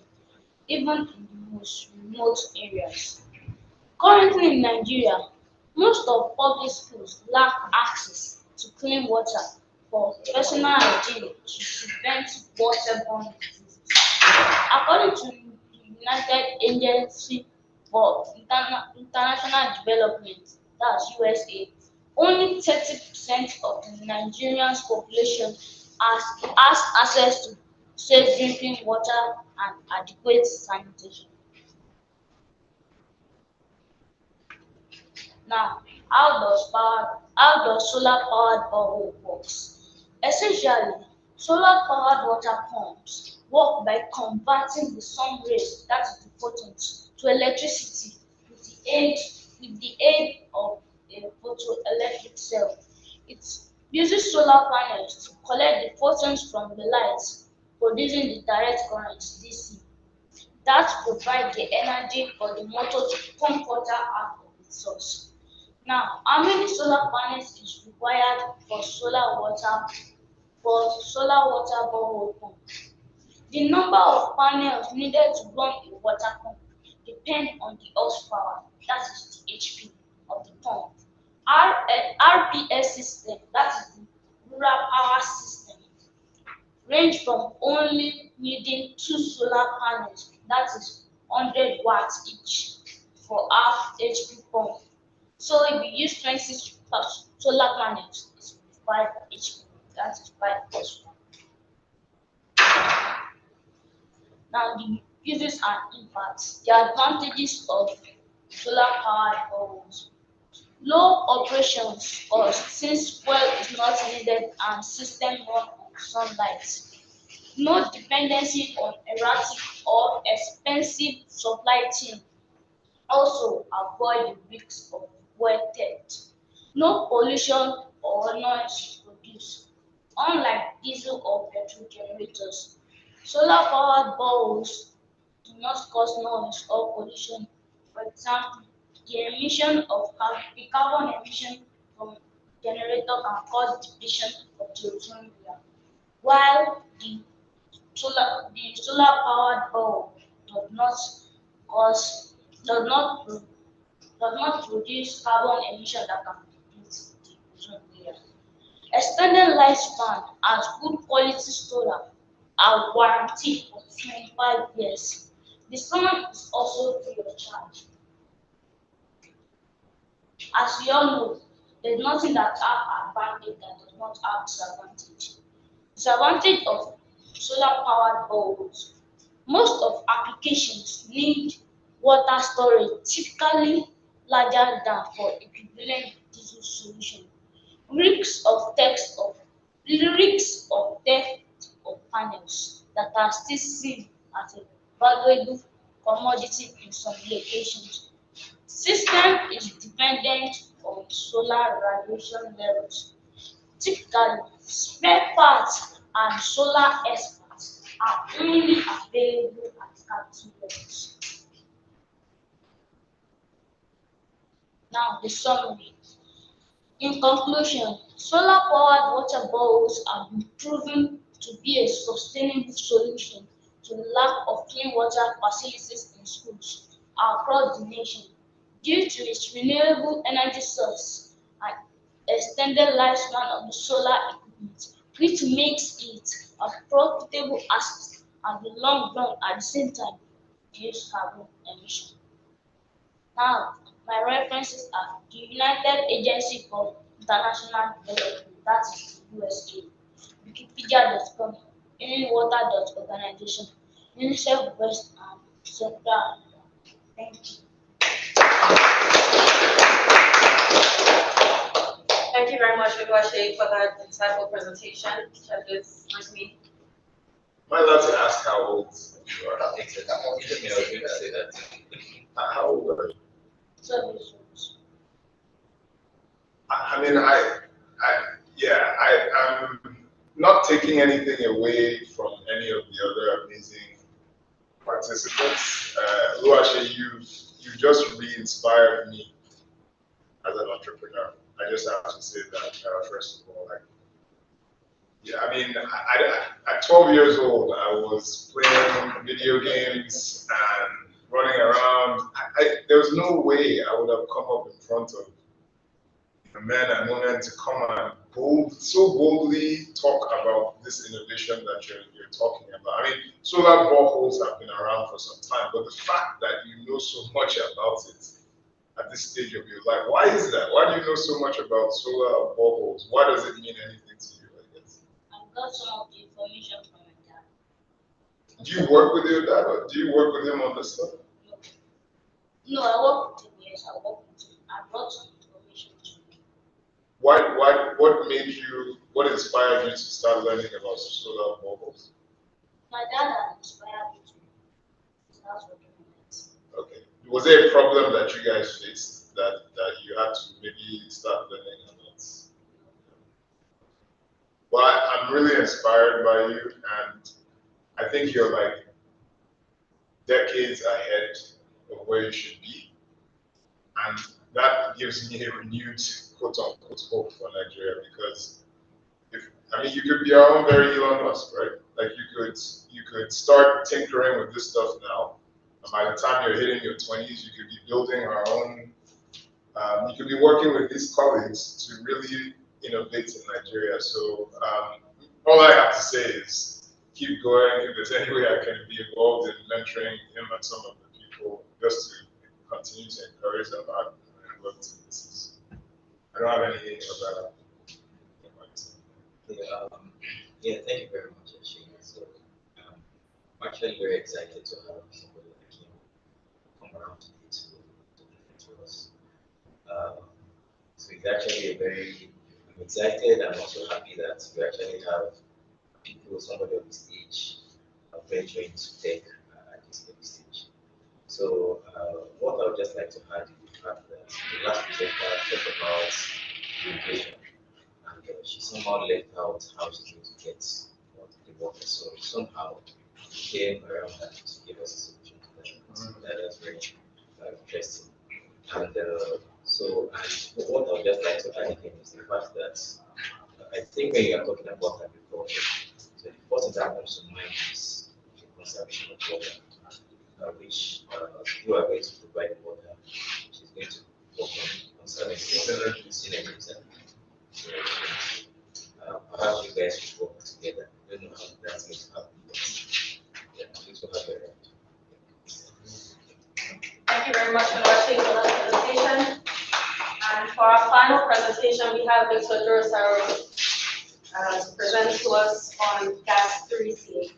even in the most remote areas. Currently in Nigeria, most of public schools lack access to clean water for personal hygiene to prevent waterborne diseases. According to the United Agency for International Development, that's USA, only 30% of the Nigerian's population has access to safe drinking water and adequate sanitation. Now, how does solar powered borehole works? Essentially, solar powered water pumps work by converting the sun rays, that is the photons, to electricity with the aid of a photoelectric cell. It uses solar panels to collect the photons from the lights, producing the direct current DC that provide the energy for the motor to pump water out of its source. Now, how many solar panels is required for solar water borehole pump? The number of panels needed to run a water pump depend on the horsepower, that is the HP of the pump. RPS system, that is the rural power system, range from only needing 2 solar panels, that is 100 watts each, for half HP pump. So if you use 20 solar panels, it's 5 HP, that is 5 plus 1. Now the uses and impacts. The advantages of solar powered boreholes. Low operations cost since fuel is not needed and system run on sunlight. No dependency on erratic or expensive supply chain. Also avoid the risks of fuel theft. No pollution or noise produced. Unlike diesel or petrol generators, solar-powered boreholes do not cause noise or pollution. For example, the emission of the carbon emission from generator can cause depletion of the ozone layer, while the solar powered bulb does not cause does not pro- does not produce carbon emission that can deplete the ozone layer. Extended lifespan as good quality solar are guaranteed for 25 years. The sun is also free of charge. As we all know, there's nothing that has advantage that does not have disadvantage. Disadvantage of solar powered bulbs. Most of applications need water storage, typically larger than for equivalent diesel solution. Risks of theft of panels that are still seen as a valuable commodity in some locations. System is dependent on solar radiation levels. Typically, spare parts and solar experts are only available at captive levels. Now, the summary. In conclusion, solar-powered water boreholes have been proven to be a sustainable solution to the lack of clean water facilities in schools across the nation due to its renewable energy source and extended lifespan of the solar equipment, which makes it a profitable asset at the long run at the same time reduce carbon emission. Now, my references are the United Agency for International Development, that is USA, Wikipedia.com, Water.organization, UNICEF West and Central Africa. Thank you. Thank you very much, Oluwaseyi, for that insightful presentation. Judges, with me. Am I allowed to ask how old you are? I was going to say that. How old are you? 12 years old. I'm not taking anything away from any of the other amazing participants. Oluwaseyi, you just re-inspired me as an entrepreneur. I just have to say that first of all. At 12 years old, I was playing video games and running around. There was no way I would have come up in front of men and women to come and so boldly talk about this innovation that you're talking about. Solar boreholes have been around for some time, but the fact that you know so much about it at this stage of your life, why is that? Why do you know so much about solar boreholes? Why does it mean anything to you, I guess? I got some of the information from my dad. Do you work with your dad, or do you work with him on this stuff? No, I work with him, yes, I work with him. I brought some information to him. What inspired you to start learning about solar boreholes? My dad has inspired me to start working on it. Okay. Was there a problem that you guys faced that you had to maybe start learning about? Well, I'm really inspired by you, and I think you're like decades ahead of where you should be. And that gives me a renewed quote-unquote hope for Nigeria, because you could be our own very Elon Musk, right? Like you could start tinkering with this stuff now. And by the time you're hitting your 20s, you could be building our own. You could be working with these colleagues to really innovate in Nigeria. So all I have to say is keep going. If there's any way I can be involved in mentoring him and some of the people, just to continue to encourage them, I would love to. I don't have anything about Thank you very much, Ashina. So, I'm actually very excited to have somebody like him come around today to present to us. So it's actually I'm excited. I'm also happy that we actually have somebody on the stage, venturing into tech at this early stage. So, what I would just like to add is the fact that the last presenter talked about innovation, and she somehow left out how she's going to get the water. So somehow came around that to give us a solution to that. So that was very interesting. And and what I would just like to add again is the fact that I think when you are talking about agriculture, so the first thing that comes to mind is the conservation of water, which you are going to provide water, she's going to work on conserving water synergies. So perhaps you guys should work together. I don't know how that's going to happen, but yeah, it will happen. Thank you very much for watching the last presentation. And for our final presentation, we have Victor Durosaro to present to us on gas 3C.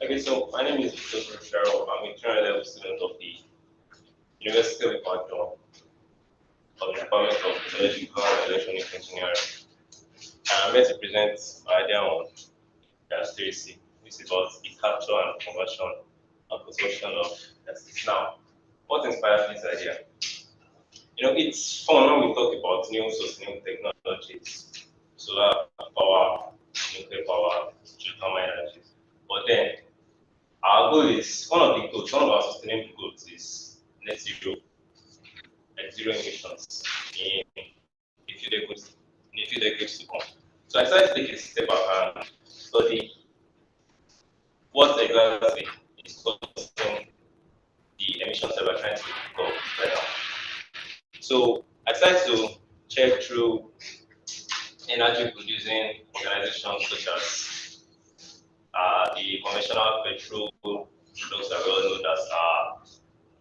Okay, so my name is Victor Durosaro. I'm a current level student of the University of Ibadan of the Department of Electrical and Electronic Engineering. And I'm here to present my idea on gas 3C, which is about the capture and conversion and consumption of gases. Now, what inspired this idea? It's fun when we talk about new sustainable technologies, solar power, nuclear power, geothermal energies. But then, our goal is, one of our sustainable goals is net zero, like zero emissions in a few decades to come. So I decided to take a step back and study what exactly is causing the emissions that we're trying to curb right now. So I decided to check through energy producing organizations such as the conventional petrol products that we all know that are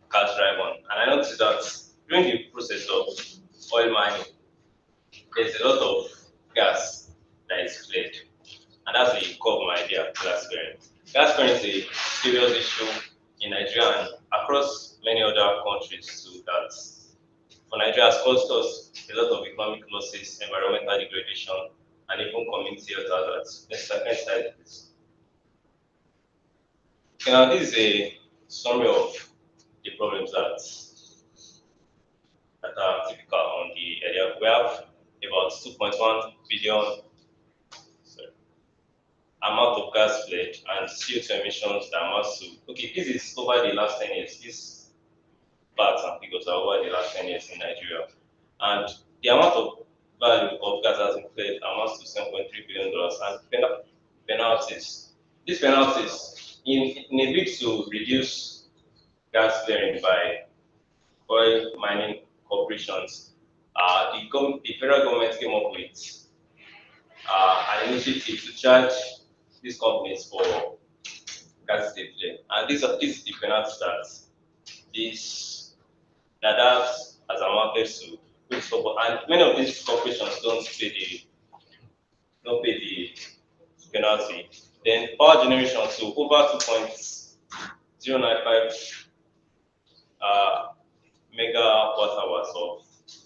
cars drive on. And I noticed that during the process of oil mining, there's a lot of gas that is cleared. And that's the core of my idea, gas clearing. Gas clearing is a serious issue in Nigeria and across many other countries too. That for Nigeria has caused us a lot of economic losses, environmental degradation, and even community health hazards. Next slide, please. Now, this is a summary of the problems that are typical on the area. We have about 2.1 billion amount of gas flared and CO2 emissions that amounts to, okay, this is over the last 10 years. These facts and figures are over the last 10 years in Nigeria. And the amount of value of gas has been cleared amounts to $7.3 billion. And penalties. These penalties, in a bid to reduce gas flaring by oil mining corporations, the federal government came up with an initiative to charge these companies for gas they flare. And this is the penalty that has amounted to. And many of these corporations don't pay the penalty. Then power generation to over 2.095 megawatt hours of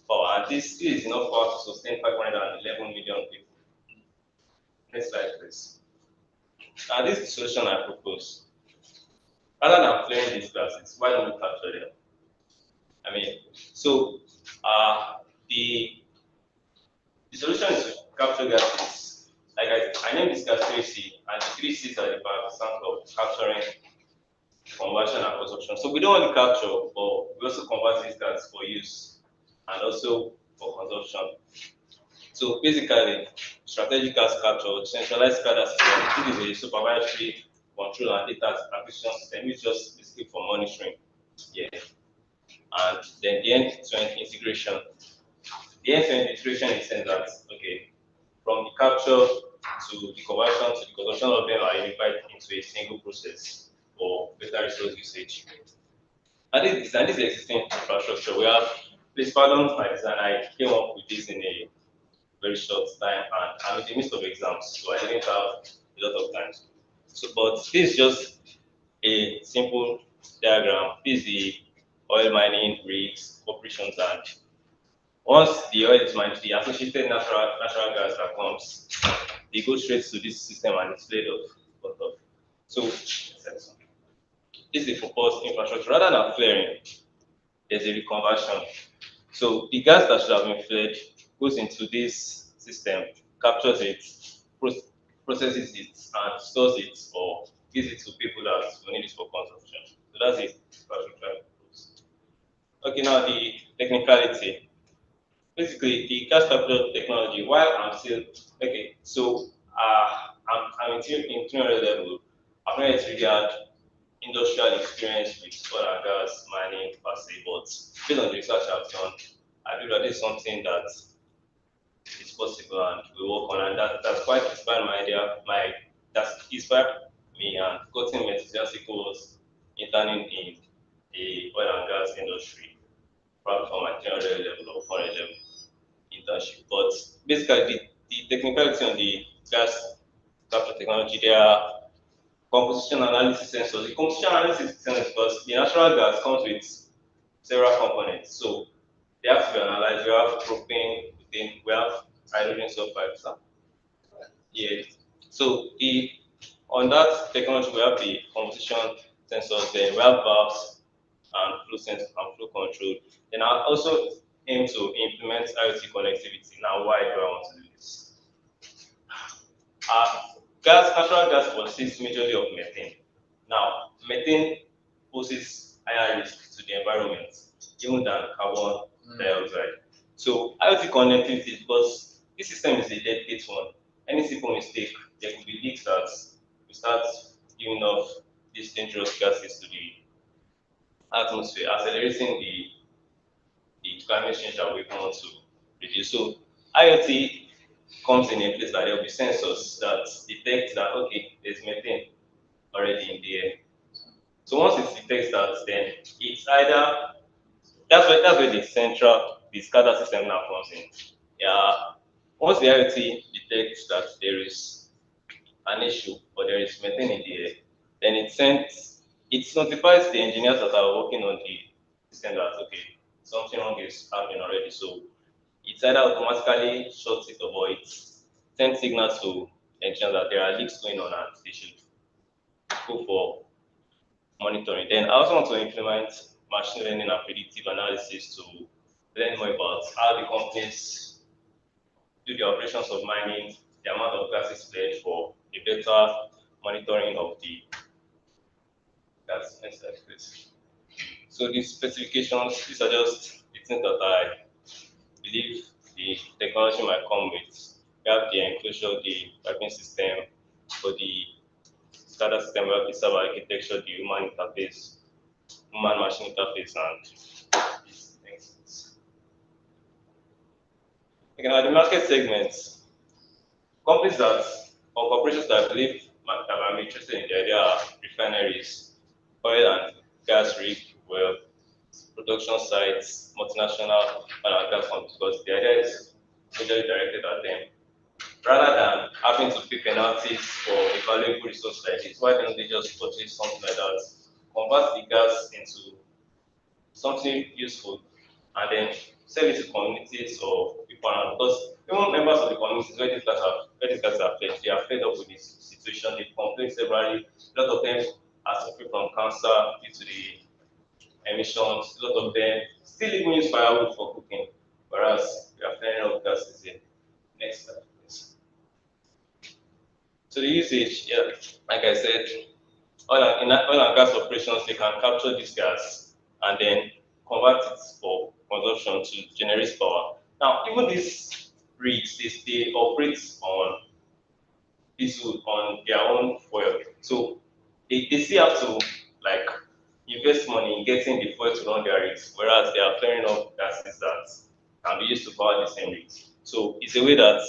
power. And this is enough power to sustain 511 million people. Next slide, please. And this is the solution I propose. Rather than flaring these gases, why don't we capture them? The solution is to capture gases. Like I named this gas 3C, and the 3 C's are the stand of capturing, conversion, and consumption. So we don't only capture, but we also convert these gases for use and also for consumption. So basically, strategic gas capture, centralized SCADA system, this is a supervisory control and data acquisition system, which is just basically for monitoring. Yeah. And then the end-to-end integration. The end-to-end integration is saying that, okay, from the capture to the conversion to the consumption of them are unified into a single process for better resource usage. And this is the existing infrastructure. We have, please pardon my design, I came up with this in a very short time, and I'm in the midst of exams, so I didn't have a lot of time. So, but this is just a simple diagram. This is the oil mining rigs, operations, and Once the oil is mined, the associated natural gas that comes, they go straight to this system and it's laid off. So this is a proposed infrastructure. Rather than flaring, there's a reconversion. So the gas that should have been flared goes into this system, captures it, processes it, and stores it, or gives it to people that will need it for consumption. So that's it. Infrastructure. Okay, now the technicality. Basically, the gas capture technology, while I'm still, okay, so I'm in 300 level, I've not yet really had industrial experience with oil and gas mining per se, but based on the research I've done, I believe that is something that is possible and we work on, and that's quite inspired my idea, that's inspired me and gotten me enthusiastic towards interning in the oil and gas industry, probably from my 300 level or 400 level internship. But basically, the technicality on the gas capture technology, there are composition analysis sensors. The composition analysis sensors, because the natural gas comes with several components, so they have to be analyzed. We have propane, butane, we have hydrogen sulfide. Yeah. So on that technology, we have the composition sensors. Then we have valves and flow sensor and flow control. Then I also aim to implement IoT connectivity. Now, why do I want to do this? Natural gas consists majorly of methane. Now, methane poses higher risk to the environment, even than carbon dioxide. So, IoT connectivity, because this system is a delicate one, any simple mistake, there could be leaks that we start giving off these dangerous gases to the atmosphere, accelerating the climate change that we want to reduce. So, IoT comes in a place that there will be sensors that detect that, okay, there's methane already in the air. So once it detects that, then it's either, that's where the SCADA system now comes in. Yeah. Once the IoT detects that there is an issue or there is methane in the air, then it notifies the engineers that are working on the system that, okay, something wrong is happening already. So it's either automatically shuts it off or it sends signals to engineers that there are leaks going on and they should go for monitoring. Then I also want to implement machine learning and predictive analysis to learn more about how the companies do the operations of mining, the amount of gases flared for a better monitoring of the gas. Next slide, please. So these specifications, these are just the things that I believe the technology might come with. We have the enclosure, the piping system, for the SCADA system, we have the server architecture, the human interface, human machine interface, and these things. Okay, now the market segments. Companies that, or corporations that I believe that I'm interested in the idea are refineries, oil and gas rig, well, production sites, multinational oil and gas companies, because the idea is majorly directed at them. Rather than having to pay penalties for a valuable resource like this, why don't they just purchase something like that, convert the gas into something useful, and then sell it to communities or people around? Because even members of the communities where these guys are fed, they are fed up with this situation. They complain severally. A lot of them are suffering from cancer due to the emissions. A lot of them still even use firewood for cooking, whereas we are flaring up gases here. Next slide, please. So the usage, yeah, like I said, in oil and gas operations, they can capture this gas and then convert it for consumption to generate power. Now, even these rigs, they operate on diesel, on their own fuel. So they still have to like invest money in getting the fuel to run their rigs, whereas they are flaring up gases that can be used to power the same rigs. So it's a way that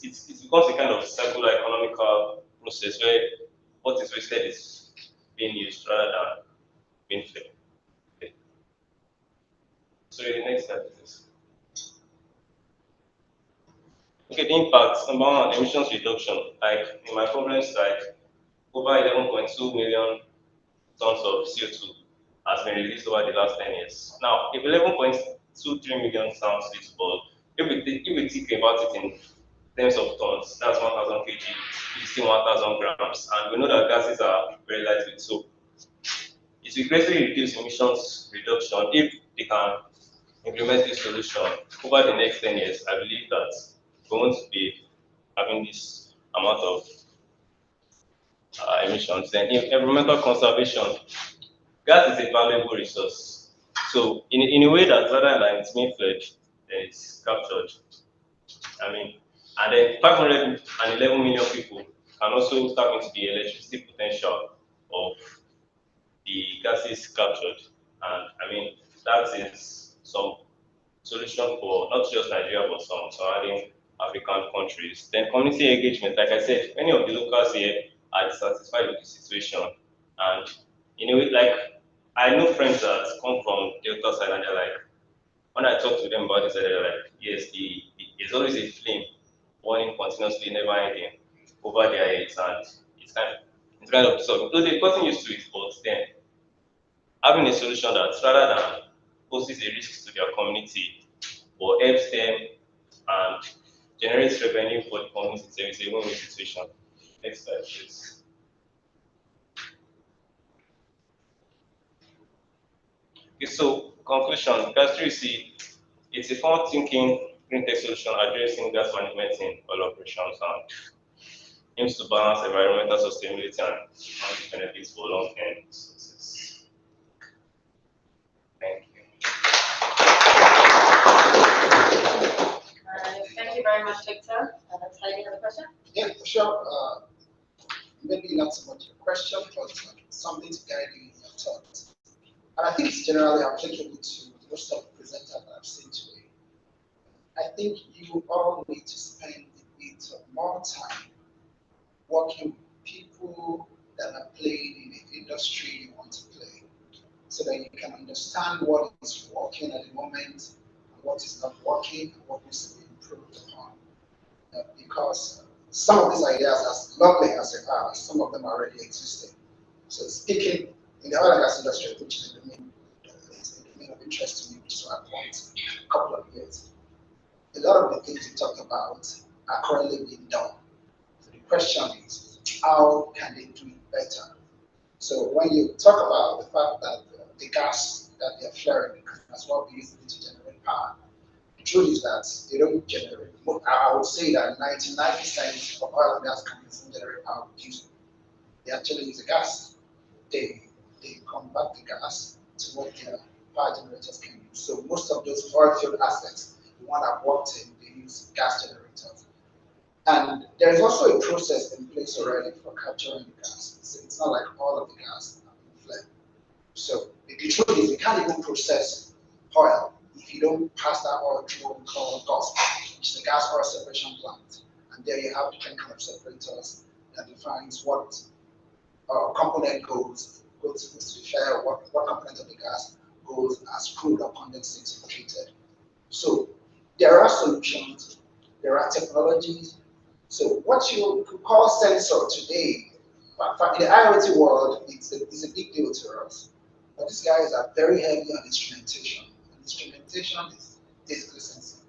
it becomes a kind of circular economical process where what is wasted is being used rather than being flared. Okay. So the next step is okay, the impact, number one, emissions reduction. Like in my problems, like over 11.2 million tons of CO2 has been released over the last 10 years. Now, if 2-3 million sounds sweet, but if we think about it in terms of tons, that's 1,000 kg, it is still 1,000 grams, and we know that gases are very lightweight, so it will greatly reduce emissions reduction if they can implement this solution over the next 10 years. I believe that we won't be having this amount of emissions. Then in environmental conservation, gas is a valuable resource. So in a way that rather than it's being fledged, it's captured. I mean, and then 511 million people can also tap into the electricity potential of the gases captured. And I mean, that is some solution for not just Nigeria, but some surrounding African countries. Then community engagement, like I said, many of the locals here are dissatisfied with the situation. And you know, like I know friends that come from Delta side and they're like, when I talk to them about this, they're like, yes, there's always a flame burning continuously, never ending over their heads, and it's kind of so they've gotten used to it, but then having a solution that rather than poses a risk to their community or helps them and generates revenue for the community, so it's a win-win situation. Next slide, please. Okay, so conclusion, gas 3C, it's a forward-thinking green tech solution addressing gas management in all operations and aims to balance environmental sustainability and economic benefits for long-term success. Thank you. Thank you very much, Victor. Heidi, you have a question? Yeah, for sure. Maybe not so much a question, but something to guide you in your thoughts. And I think it's generally applicable to most of the presenters that I've seen today. I think you all need to spend a bit more time working with people that are playing in the industry you want to play, so that you can understand what is working at the moment, and what is not working, and what needs to be improved upon. Because some of these ideas, as lovely as they are, some of them are already existing. So speaking in the oil and gas industry, which is the domain of interest to me, which is what I've worked a couple of years, a lot of the things you talked about are currently being done. So the question is, how can they do it better? So when you talk about the fact that the gas that they're flaring, that's what we use to generate power, the truth is that they don't generate. I would say that 99% of oil and gas companies don't generate power with diesel. They actually use the gas. They convert the gas to what their power generators can use. So most of those oil field assets, the one I've worked in, they use gas generators. And there is also a process in place already for capturing the gas. So it's not like all of the gas are being flared. So the truth is, you can't even process oil if you don't pass that oil through what we call GOSP, which is the gas oil separation plant. And there you have different kind of separators that defines what component goes to the flare, what component of the gas goes as crude or condensate and treated. So there are solutions, there are technologies. So what you could call sensor today, in the IoT world, it's a big deal to us. But these guys are very heavy on instrumentation. And instrumentation is basically sensing.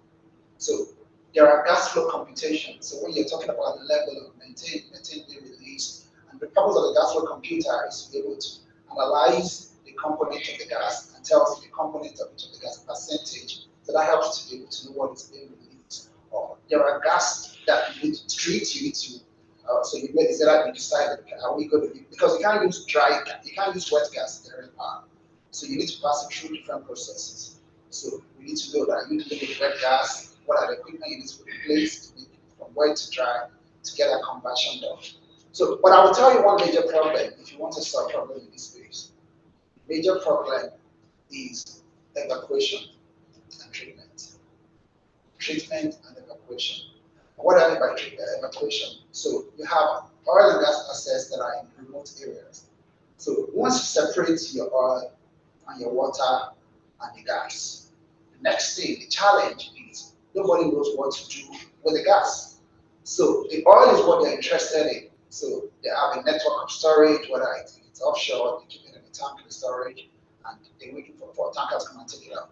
So there are gas flow computations. So when you're talking about the level of maintain the release, and the purpose of the gas flow computer is to be able to analyze the component of the gas and tell us the component of each of the gas percentage. So that helps to be able to know what is being released. Or there are gas that you need to treat, you need to so you is that you decide, are we going to be, because you can't use you can't use wet gas to generate power. So you need to pass it through different processes. So we need to know that you need to look at wet gas, what are the equipment you need to put in place to make it from wet to dry to get a conversion done. So, but I will tell you one major problem if you want to solve a problem in this space. Major problem is evacuation and treatment. Treatment and evacuation. What I mean by evacuation? So you have oil and gas assets that are in remote areas. So once you separate your oil and your water and the gas, the next thing, the challenge is nobody knows what to do with the gas. So the oil is what they're interested in. So they have a network of storage, whether it's offshore, they keep it in a tank in the storage, and they're waiting for tankers to come and take it out.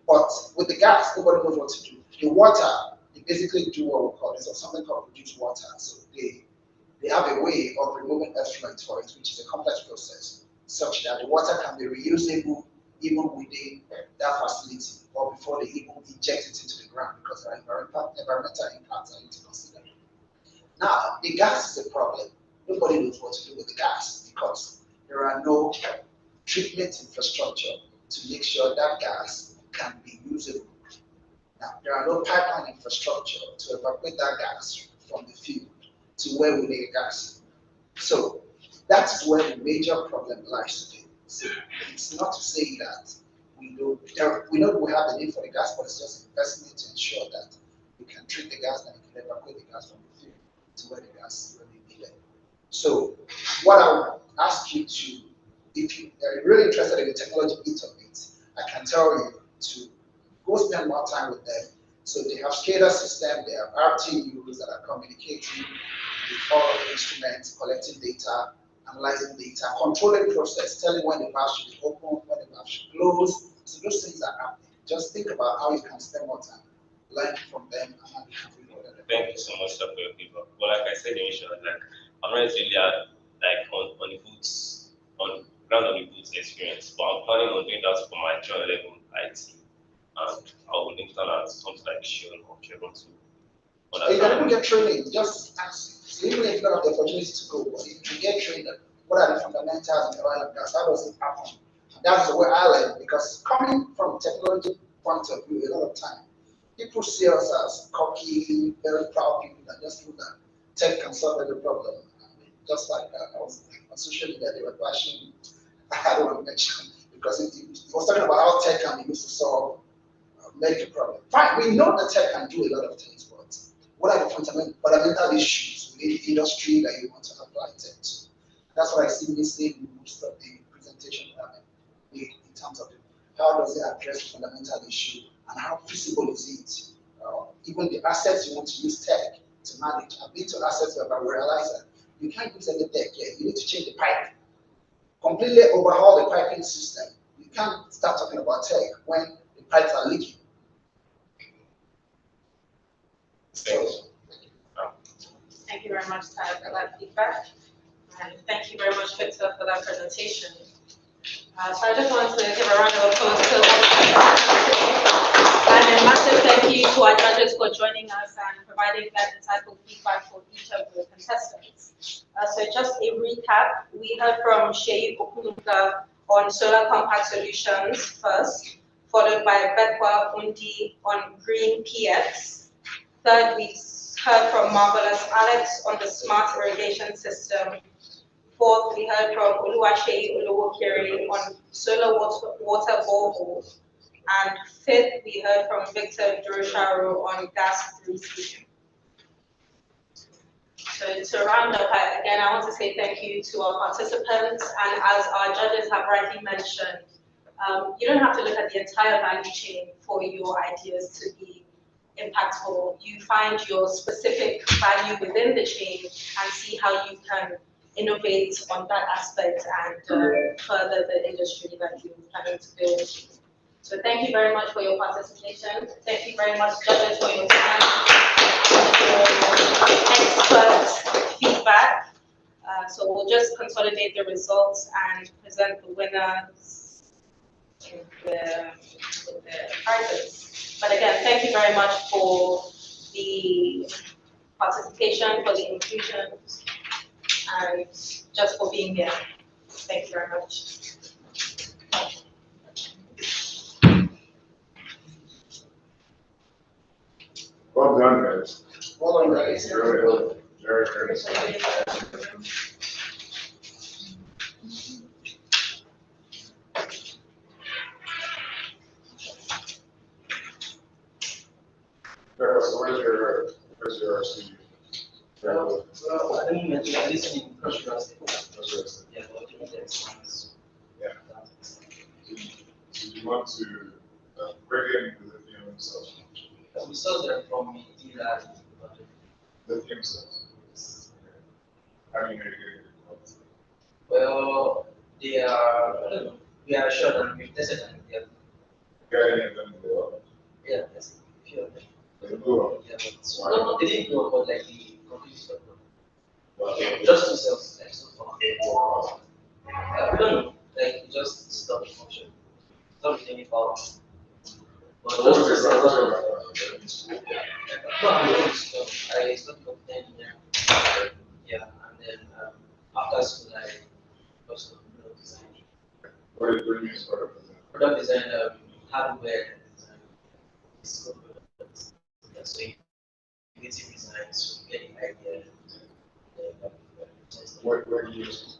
But with the gas, nobody knows what to do. The water, they basically do what we call this, or something called reduced water. So they have a way of removing effluent for it, which is a complex process, such that the water can be reusable even within that facility or before they even inject it into the ground, because there are environmental impacts I need to consider. Now, the gas is a problem. Nobody knows what to do with the gas because there are no treatment infrastructure to make sure that gas can be usable. Now, there are no pipeline infrastructure to evacuate that gas from the field to where we need gas. So that's where the major problem lies today. So it's not to say that we know we have the need for the gas, but it's just investment to ensure that we can treat the gas and we can evacuate the gas from the field to where the gas is really needed. So what I would ask you to, if you are really interested in the technology bit of it, I can tell you to go spend more time with them. So they have SCADA system, they have RTUs that are communicating with all of the instruments, collecting data, analyzing data, controlling process, telling when the valve should be open, when the valve should close. So those things are happening. Just think about how you can spend more time learning from them and how you can really order them. Thank you so much, sir, for your feedback. Well, like I said initially, like I'm not really like on the boots, on ground on the boots experience, but I'm planning on doing that for my joint level IT. And I will intern at something like Shell or Chevron too. You can even get training, just ask. So even if you don't have the opportunity to go, but if you get trained, what are the fundamentals in oil and gas? How does it happen? And that's the way I learn, because coming from technology point of view, a lot of time, people see us as cocky, very proud people that just feel that tech can solve every problem. I mean, just like I was on social media, they were bashing, I don't want to mention, because it was talking about how tech can be used to solve medical problem. Fine, we know that tech can do a lot of things, but what are the fundamental issues within the industry that you want to apply tech to? That's what I see missing in most of the presentation that I made in terms of how does it address the fundamental issue and how feasible is it? Even the assets you want to use tech to manage. I've been to assets where I realize that you can't use any tech yet. You need to change the pipe, completely overhaul the piping system. You can't start talking about tech when the pipes are leaking. Thank you very much, Ty, for that feedback. And thank you very much, Victor, for that presentation. So I just wanted to give a round of applause to and a massive thank you to our judges for joining us and providing that insightful feedback for each of the contestants. So just a recap, we heard from Sheyi Okunuga on solar compact solutions first, followed by Bekwa Undi on green PX. Third, we heard from Marvelous Alex on the smart irrigation system. Fourth, we heard from Oluwaseyi Olowokere on solar water borehole. And fifth, we heard from Victor Durosharo on gas 3C. So to round up, again, I want to say thank you to our participants. And as our judges have rightly mentioned, you don't have to look at the entire value chain for your ideas to be impactful. You find your specific value within the chain and see how you can innovate on that aspect and further the industry that you're planning to build. So thank you very much for your participation. Thank you very much, judges, for your time, for expert feedback. So we'll just consolidate the results and present the winners with the prizes. But again, thank you very much for the participation, for the inclusion, and just for being here. Thank you very much. Well done, guys. Well done, guys. Very, very, very. So where's your studio? Well, at the moment, we are listening because we are yeah, yeah. So you want to bring in the lithium cells? We saw them from dealer. Lithium cells. How do you know you're getting good? Well, they are, I don't know, we are sure that we've tested them. Got any of them go up? Yeah, that's a few of them. They go up. Yeah, but no, they didn't go up, but like the complete stuff. Just two cells, like so far. We don't know. Like it just stopped function. Not with any power. But So just what two was your cells. background in school? No, I didn't stop. I studied computer engineering. Yeah, and then after school I also product design. What did you use for the Product design, hardware design, physical products. Yeah, so creative design, so getting idea. Where do you use?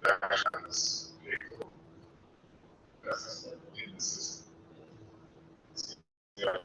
Actions, that's in the system. Yeah.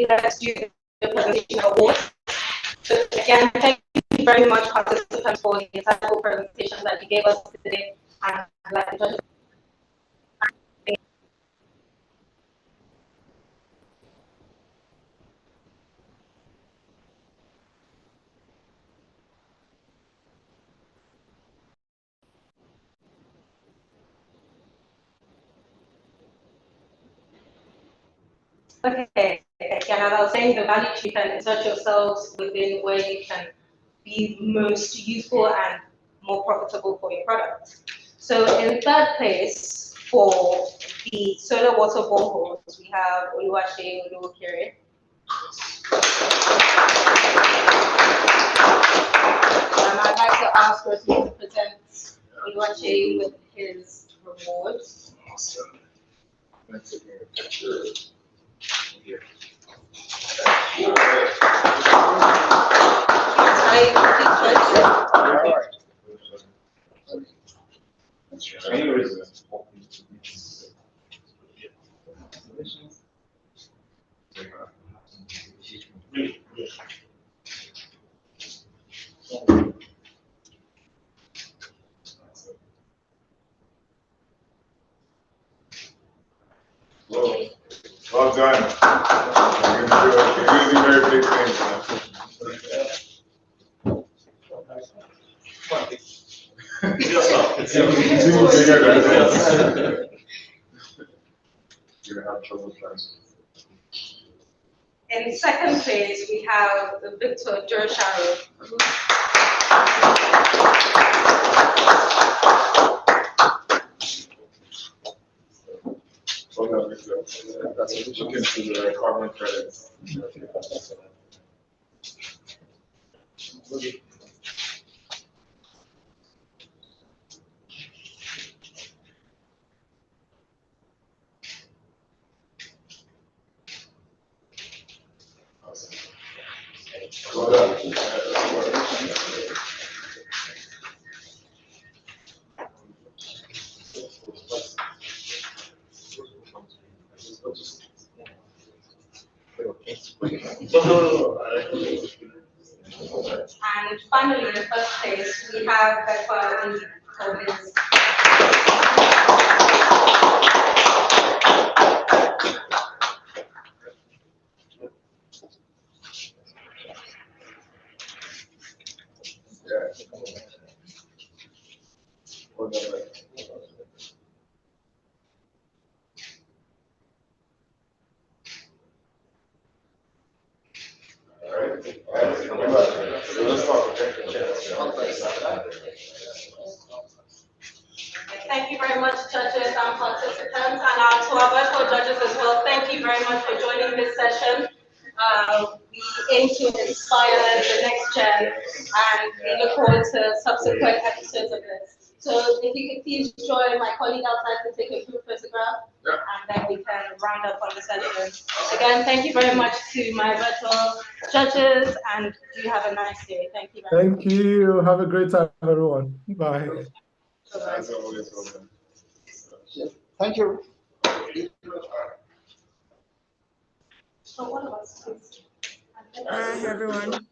Let's do the presentation awards. So again, thank you very much, participants, for the insightful presentations that you gave us today. And I'd like to judge. Okay, again, as I was saying, the value tree can insert yourselves within where you can be most useful and more profitable for your product. So in third place, for the solar water boreholes, we have Oluwaseyi Oluwokere. I'd like to ask Rosie to present Oluwaseyi with his reward. Awesome. Let's take a picture here. Well done. You're gonna do very big things, man. You're gonna have trouble trying. In second place, we have Victor Josharo. Well done, Victor. That's what you can see the carbon credits. Well done. And finally, in first place, we have Bekwa Owens. Well done. All right. Good luck. So let's talk, okay? Thank you very much, judges and participants, and to our virtual judges as well. Thank you very much for joining this session. We aim to inspire the next gen, and we look forward to subsequent episodes of this. So if you could please join my colleague outside to take a group photograph, and then we can round up on the session. Again, thank you very much to my virtual judges, and do have a nice day. Thank you very much. Thank you. Have a great time, everyone. Bye. As always, well done. Thank you. So one of us, please. Hi, everyone.